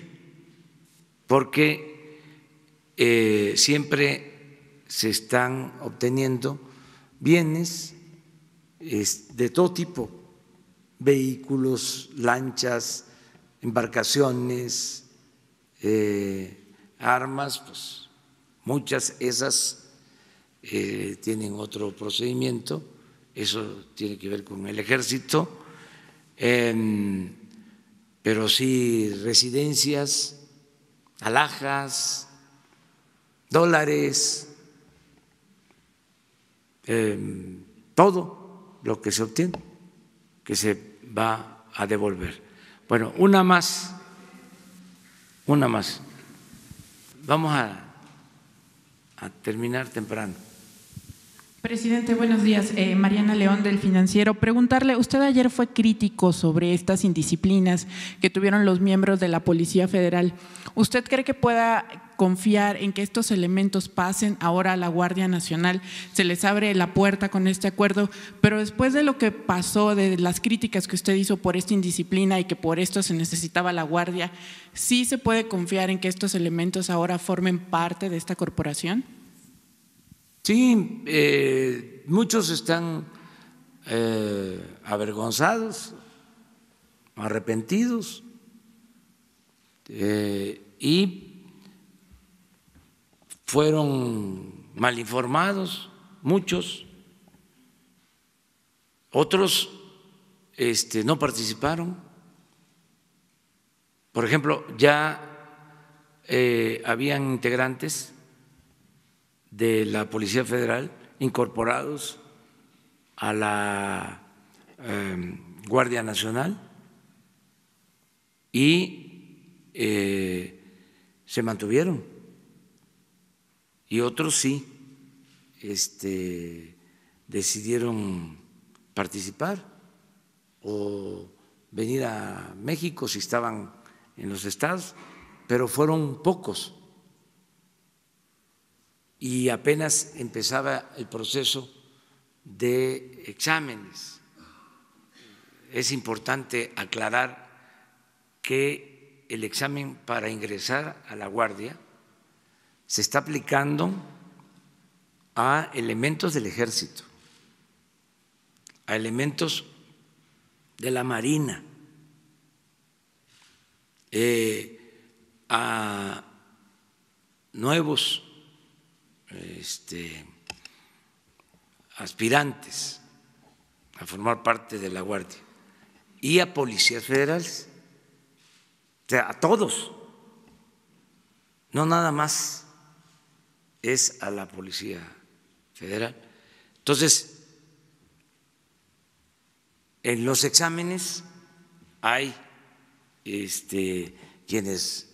porque siempre se están obteniendo bienes de todo tipo, vehículos, lanchas, embarcaciones, armas, pues muchas esas tienen otro procedimiento, eso tiene que ver con el ejército, pero sí residencias, alhajas, dólares, todo lo que se obtiene, que se va a devolver. Bueno, una más. Vamos a terminar temprano. Presidente, buenos días. Mariana León del Financiero. Preguntarle, usted ayer fue crítico sobre estas indisciplinas que tuvieron los miembros de la Policía Federal. ¿Usted cree que pueda confiar en que estos elementos pasen ahora a la Guardia Nacional? Se les abre la puerta con este acuerdo, pero después de lo que pasó, de las críticas que usted hizo por esta indisciplina y que por esto se necesitaba la Guardia, ¿sí se puede confiar en que estos elementos ahora formen parte de esta corporación? Sí, muchos están avergonzados, arrepentidos y fueron mal informados, muchos, otros no participaron. Por ejemplo, ya habían integrantes de la Policía Federal incorporados a la Guardia Nacional y se mantuvieron, y otros sí decidieron participar o venir a México si estaban en los estados, pero fueron pocos. Y apenas empezaba el proceso de exámenes. Es importante aclarar que el examen para ingresar a la Guardia se está aplicando a elementos del Ejército, a elementos de la Marina, a nuevos aspirantes a formar parte de la Guardia y a policías federales. sea, a todos, no nada más es a la Policía Federal. Entonces, en los exámenes hay quienes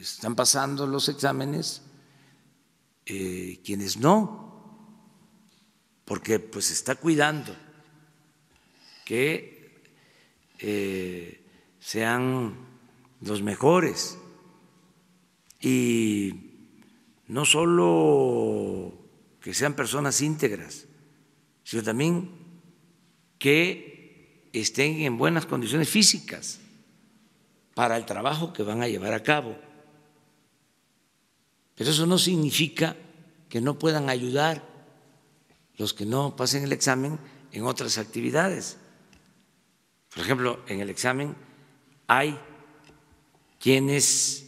están pasando los exámenes, quienes no, porque pues se está cuidando que sean los mejores y no solo que sean personas íntegras, sino también que estén en buenas condiciones físicas para el trabajo que van a llevar a cabo. Pero eso no significa que no puedan ayudar los que no pasen el examen en otras actividades. Por ejemplo, en el examen hay quienes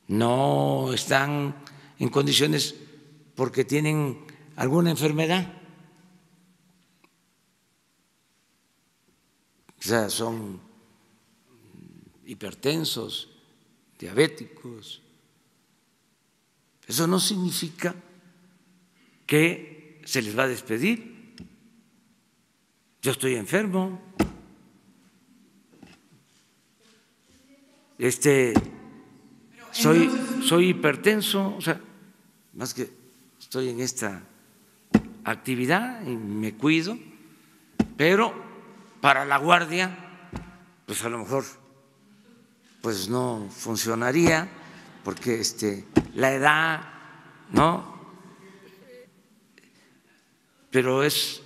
no están en condiciones porque tienen alguna enfermedad, o sea, son hipertensos, diabéticos. Eso no significa que se les va a despedir. Yo estoy enfermo, soy hipertenso, o sea, más que estoy en esta actividad y me cuido, pero para la guardia, pues a lo mejor pues no funcionaría porque la edad, ¿no? Pero es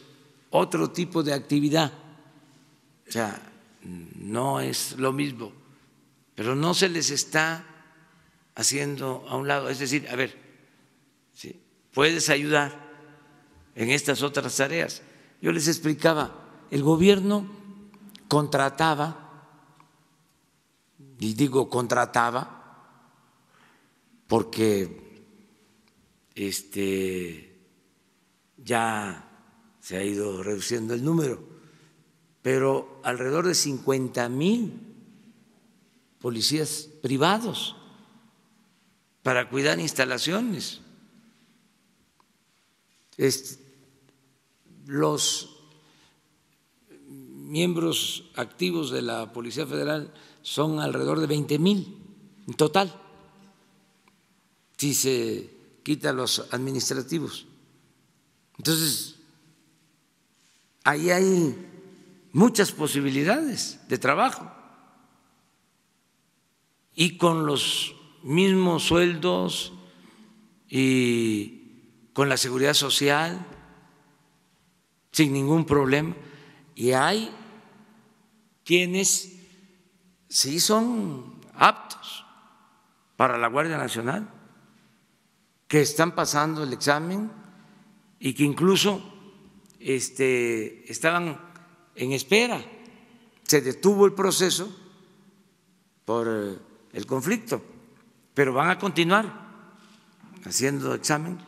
otro tipo de actividad, o sea, no es lo mismo, pero no se les está haciendo a un lado. Es decir, a ver, ¿sí?, puedes ayudar en estas otras tareas. Yo les explicaba, el gobierno contrataba, y digo contrataba porque ya se ha ido reduciendo el número, pero alrededor de 50,000 policías privados para cuidar instalaciones. Los miembros activos de la Policía Federal son alrededor de 20,000 en total, si se quitan los administrativos. Entonces, ahí hay muchas posibilidades de trabajo y con los mismos sueldos y con la seguridad social sin ningún problema. Y hay quienes sí son aptos para la Guardia Nacional, que están pasando el examen y que incluso estaban en espera. Se detuvo el proceso por el conflicto, pero van a continuar haciendo examen.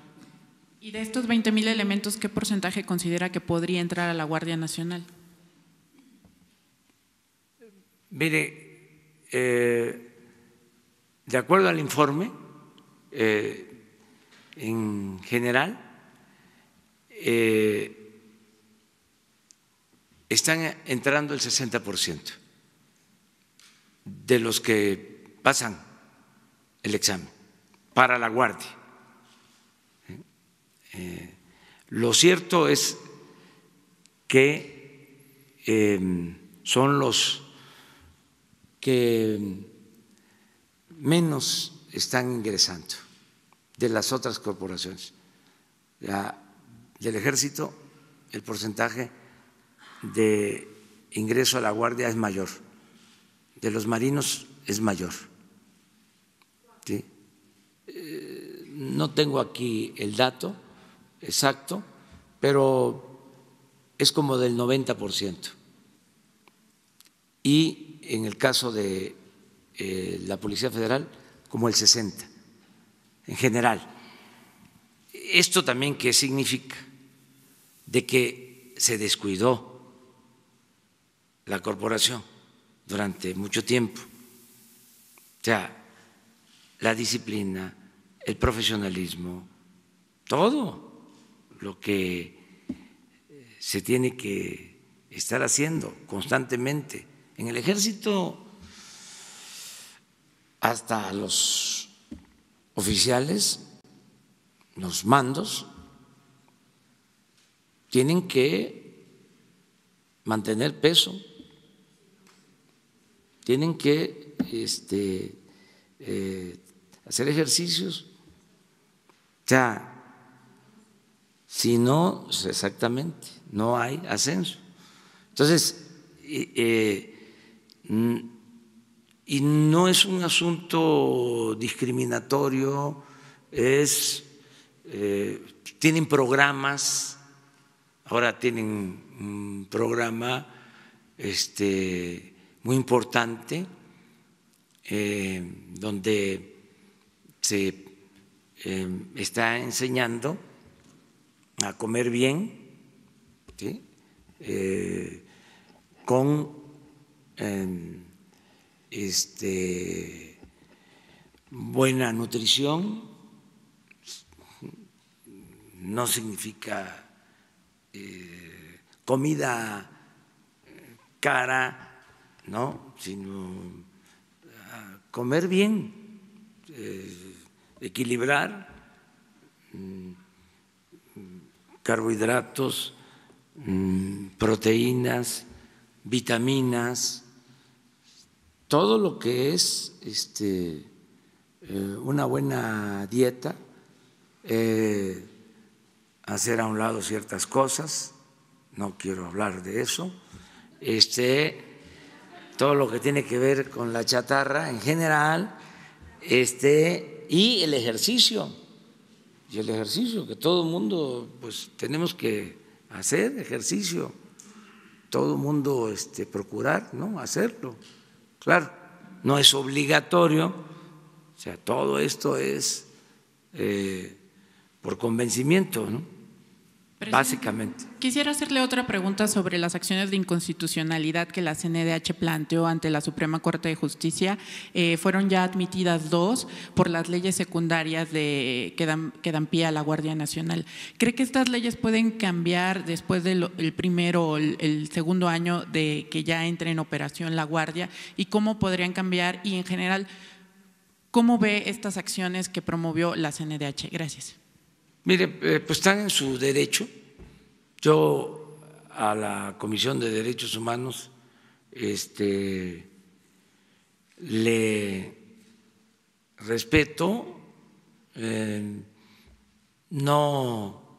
¿Y de estos 20,000 elementos, qué porcentaje considera que podría entrar a la Guardia Nacional? Mire, de acuerdo al informe, en general, están entrando el 60% de los que pasan el examen para la Guardia. Lo cierto es que son los que menos están ingresando de las otras corporaciones. Del Ejército, el porcentaje de ingreso a la Guardia es mayor, de los marinos es mayor. ¿Sí? No tengo aquí el dato exacto, pero es como del 90%. Y en el caso de la Policía Federal, como el 60%, en general. ¿Esto también qué significa? De que se descuidó la corporación durante mucho tiempo. O sea, la disciplina, el profesionalismo, todo lo que se tiene que estar haciendo constantemente. En el ejército, hasta los oficiales, los mandos, tienen que mantener peso, tienen que hacer ejercicios. O sea, si no, exactamente, no hay ascenso. Entonces, y no es un asunto discriminatorio, tienen programas, ahora tienen un programa muy importante donde se está enseñando a comer bien, ¿sí? Con buena nutrición. No significa comida cara, ¿no? Sino comer bien, equilibrar carbohidratos, proteínas, vitaminas, todo lo que es una buena dieta, hacer a un lado ciertas cosas, no quiero hablar de eso, todo lo que tiene que ver con la chatarra en general, y el ejercicio. Y el ejercicio, que todo el mundo, pues tenemos que hacer ejercicio, todo el mundo procurar, ¿no?, hacerlo. Claro, no es obligatorio, o sea, todo esto es por convencimiento, ¿no?, básicamente. Quisiera hacerle otra pregunta sobre las acciones de inconstitucionalidad que la CNDH planteó ante la Suprema Corte de Justicia. Fueron ya admitidas 2 por las leyes secundarias que dan pie a la Guardia Nacional. ¿Cree que estas leyes pueden cambiar después del primero o el segundo año de que ya entre en operación la Guardia? ¿Y cómo podrían cambiar? Y en general, ¿cómo ve estas acciones que promovió la CNDH? Gracias. Mire, pues están en su derecho. Yo a la Comisión de Derechos Humanos le respeto, no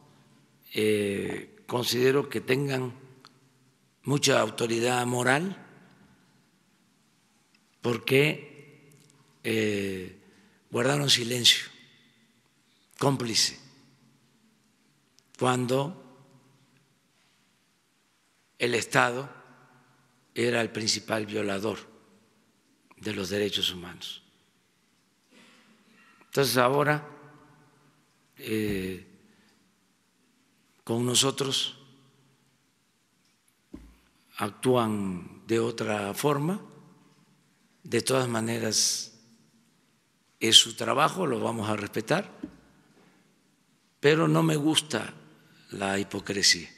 considero que tengan mucha autoridad moral, porque guardaron silencio, cómplice, cuando el Estado era el principal violador de los derechos humanos. Entonces ahora con nosotros actúan de otra forma. De todas maneras es su trabajo, lo vamos a respetar, pero no me gusta la hipocresía.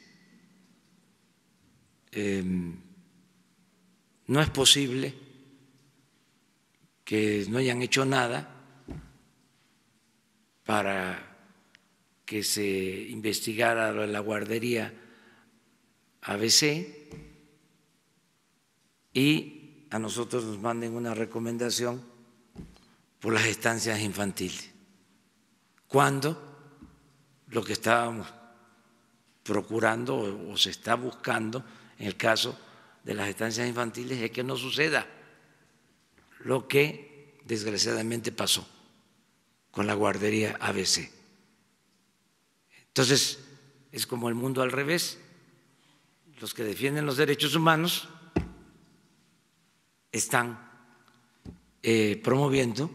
No es posible que no hayan hecho nada para que se investigara la guardería ABC y a nosotros nos manden una recomendación por las estancias infantiles, cuando lo que estábamos procurando o se está buscando en el caso de las estancias infantiles es que no suceda lo que desgraciadamente pasó con la guardería ABC. Entonces, es como el mundo al revés. Los que defienden los derechos humanos están promoviendo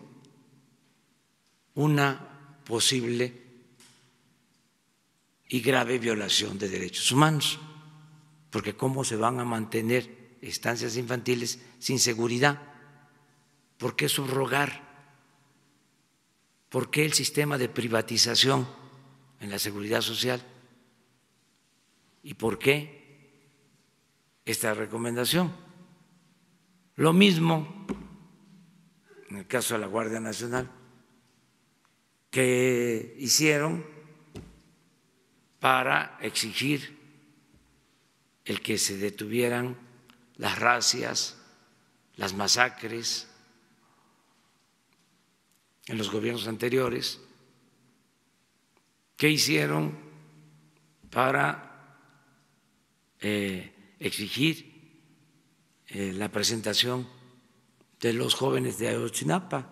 una posible y grave violación de derechos humanos, porque ¿cómo se van a mantener estancias infantiles sin seguridad. ¿Por qué subrogar? ¿Por qué el sistema de privatización en la seguridad social? ¿Y por qué esta recomendación? Lo mismo en el caso de la Guardia Nacional, que hicieron para exigir el que se detuvieran las racias, las masacres en los gobiernos anteriores. ¿Qué hicieron para exigir la presentación de los jóvenes de Ayotzinapa?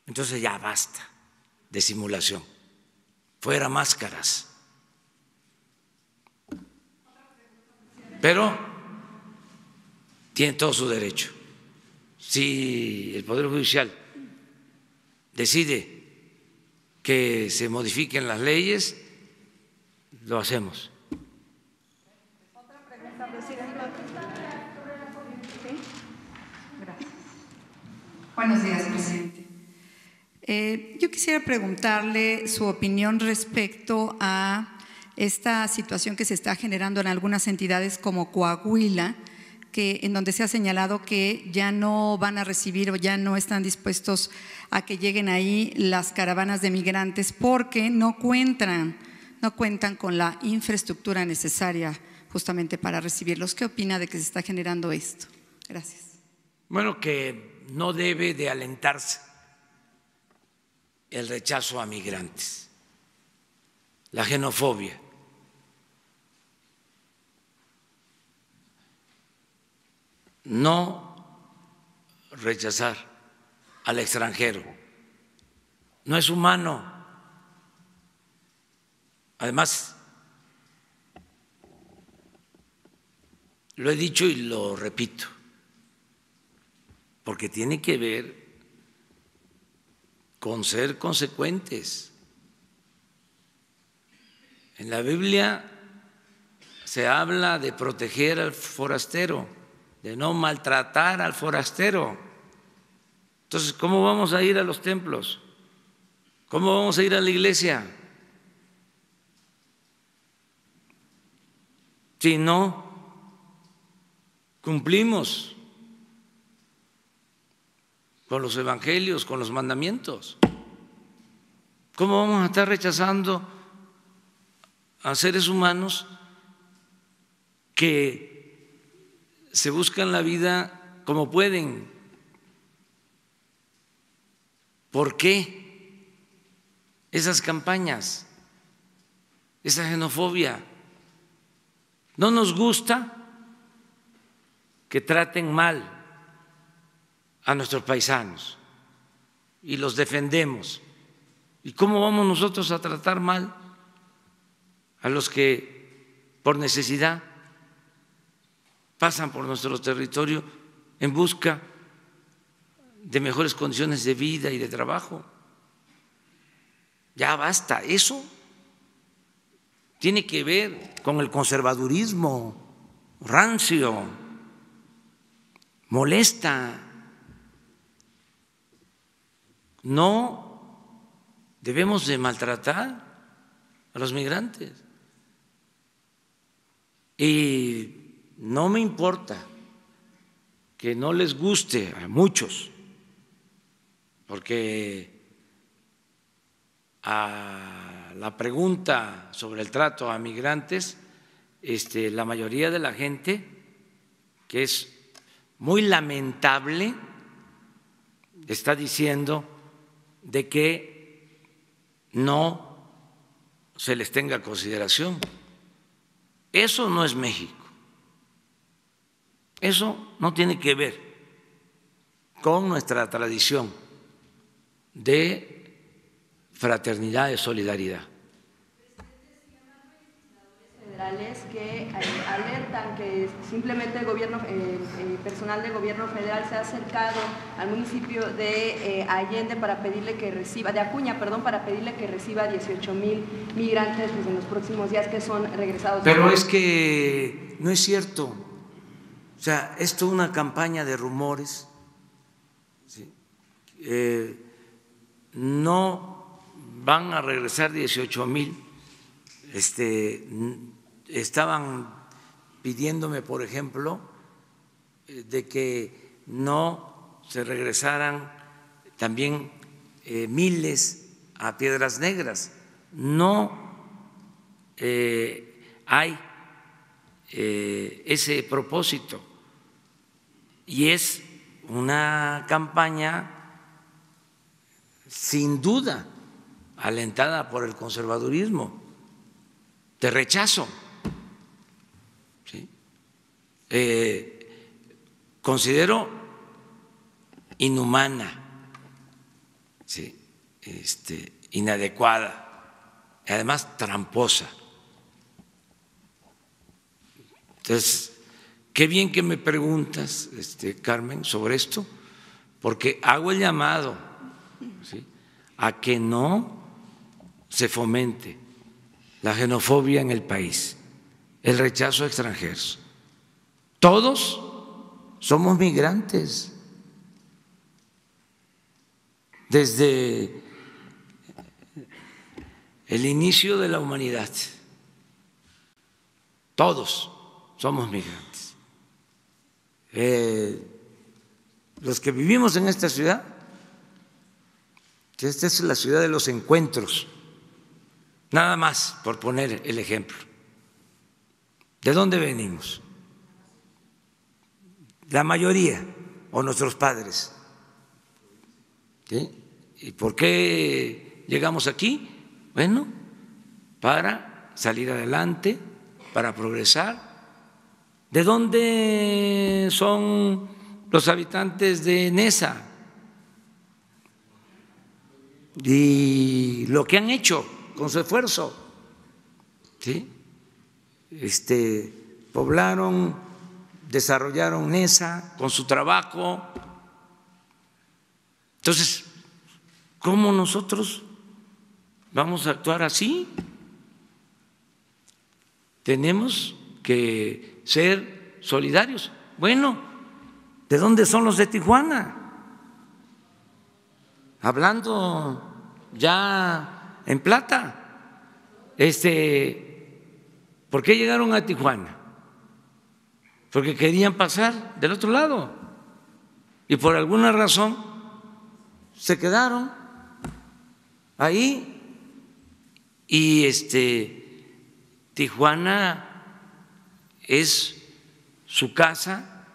Entonces ya basta de simulación, fuera máscaras. Pero tienen todo su derecho. Si el Poder Judicial decide que se modifiquen las leyes, lo hacemos. Otra pregunta, presidente. Gracias. Buenos días, presidente. Yo quisiera preguntarle su opinión respecto a esta situación que se está generando en algunas entidades como Coahuila, en donde se ha señalado que ya no van a recibir o ya no están dispuestos a que lleguen ahí las caravanas de migrantes porque no cuentan con la infraestructura necesaria justamente para recibirlos. ¿Qué opina de que se está generando esto? Gracias. Bueno, que no debe de alentarse el rechazo a migrantes, la xenofobia. No rechazar al extranjero. No es humano. Además, lo he dicho y lo repito, porque tiene que ver con ser consecuentes. En la Biblia se habla de proteger al forastero, de no maltratar al forastero. Entonces, ¿cómo vamos a ir a los templos? ¿Cómo vamos a ir a la iglesia si no cumplimos con los evangelios, con los mandamientos? ¿Cómo vamos a estar rechazando a seres humanos que se buscan la vida como pueden? ¿Por qué esas campañas, esa xenofobia? No nos gusta que traten mal a nuestros paisanos y los defendemos. ¿Y cómo vamos nosotros a tratar mal a los que por necesidad pasan por nuestro territorio en busca de mejores condiciones de vida y de trabajo? Ya basta. Eso tiene que ver con el conservadurismo rancio, molesta. No debemos de maltratar a los migrantes. Y no me importa que no les guste a muchos, porque a la pregunta sobre el trato a migrantes, la mayoría de la gente, que es muy lamentable, está diciendo de que no se les tenga consideración. Eso no es México. Eso no tiene que ver con nuestra tradición de fraternidad y solidaridad. federales que alertan que simplemente el personal del gobierno federal se ha acercado al municipio de Allende para pedirle que reciba, de Acuña, perdón, para pedirle que reciba 18,000 migrantes pues, en los próximos días que son regresados. Pero es que no es cierto. O sea, esto es una campaña de rumores. ¿Sí? No van a regresar 18,000. Estaban pidiéndome, por ejemplo, de que no se regresaran también miles a Piedras Negras. No hay ese propósito. Y es una campaña sin duda alentada por el conservadurismo, de rechazo. ¿Sí? Considero inhumana, ¿sí? Inadecuada, y además tramposa. Entonces, qué bien que me preguntas, Carmen, sobre esto, porque hago el llamado, ¿sí?, a que no se fomente la xenofobia en el país, el rechazo a extranjeros. Todos somos migrantes. Desde el inicio de la humanidad, todos somos migrantes. Los que vivimos en esta ciudad, que esta es la ciudad de los encuentros, nada más por poner el ejemplo. ¿De dónde venimos? La mayoría, o nuestros padres. ¿Sí? ¿Y por qué llegamos aquí? Bueno, para salir adelante, para progresar. ¿De dónde son los habitantes de Neza? Y lo que han hecho con su esfuerzo, ¿sí? Poblaron, desarrollaron Neza con su trabajo. Entonces, ¿cómo nosotros vamos a actuar así? Tenemos que ser solidarios. Bueno, ¿de dónde son los de Tijuana? Hablando ya en plata, ¿por qué llegaron a Tijuana? Porque querían pasar del otro lado y por alguna razón se quedaron ahí. Y Tijuana es su casa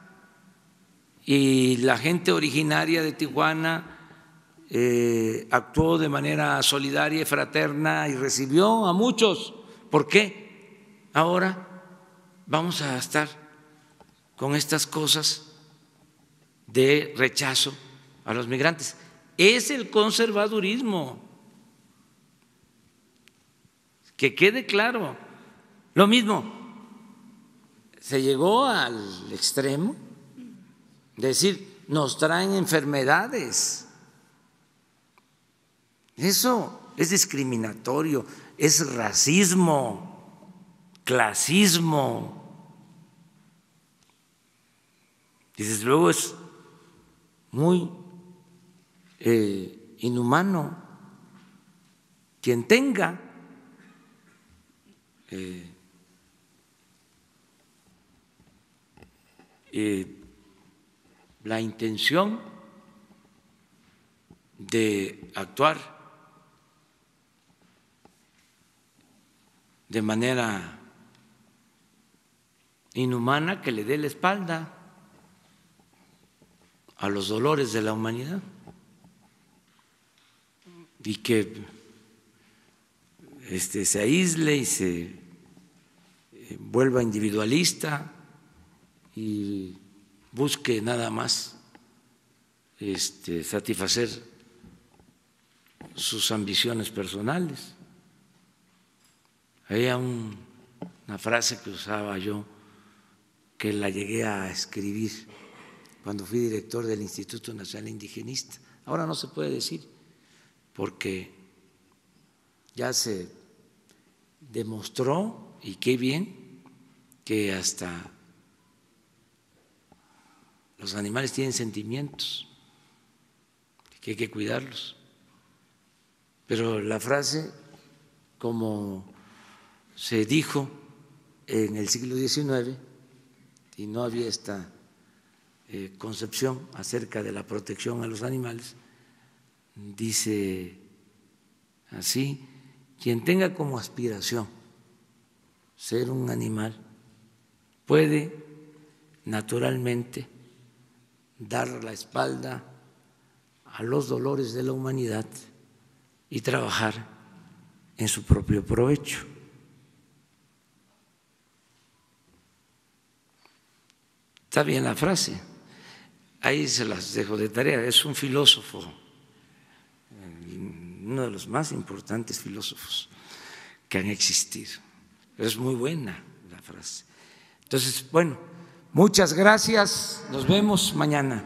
y la gente originaria de Tijuana actuó de manera solidaria y fraterna y recibió a muchos. ¿Por qué ahora vamos a estar con estas cosas de rechazo a los migrantes? Es el conservadurismo. Que quede claro. Lo mismo, se llegó al extremo de decir, nos traen enfermedades. Eso es discriminatorio, es racismo, clasismo. Y desde luego es muy inhumano. Quien tenga la intención de actuar de manera inhumana, que le dé la espalda a los dolores de la humanidad y que se aísle y se vuelva individualista y busque nada más satisfacer sus ambiciones personales. Había un una frase que usaba yo, que la llegué a escribir cuando fui director del Instituto Nacional Indigenista. Ahora no se puede decir porque ya se demostró, y qué bien, que hasta los animales tienen sentimientos, que hay que cuidarlos. Pero la frase, como se dijo en el siglo XIX, y no había esta concepción acerca de la protección a los animales, dice así: quien tenga como aspiración ser un animal puede naturalmente dar la espalda a los dolores de la humanidad y trabajar en su propio provecho. Está bien la frase, ahí se las dejo de tarea. Es un filósofo, uno de los más importantes filósofos que han existido. Es muy buena la frase. Entonces, bueno, muchas gracias. Nos vemos mañana.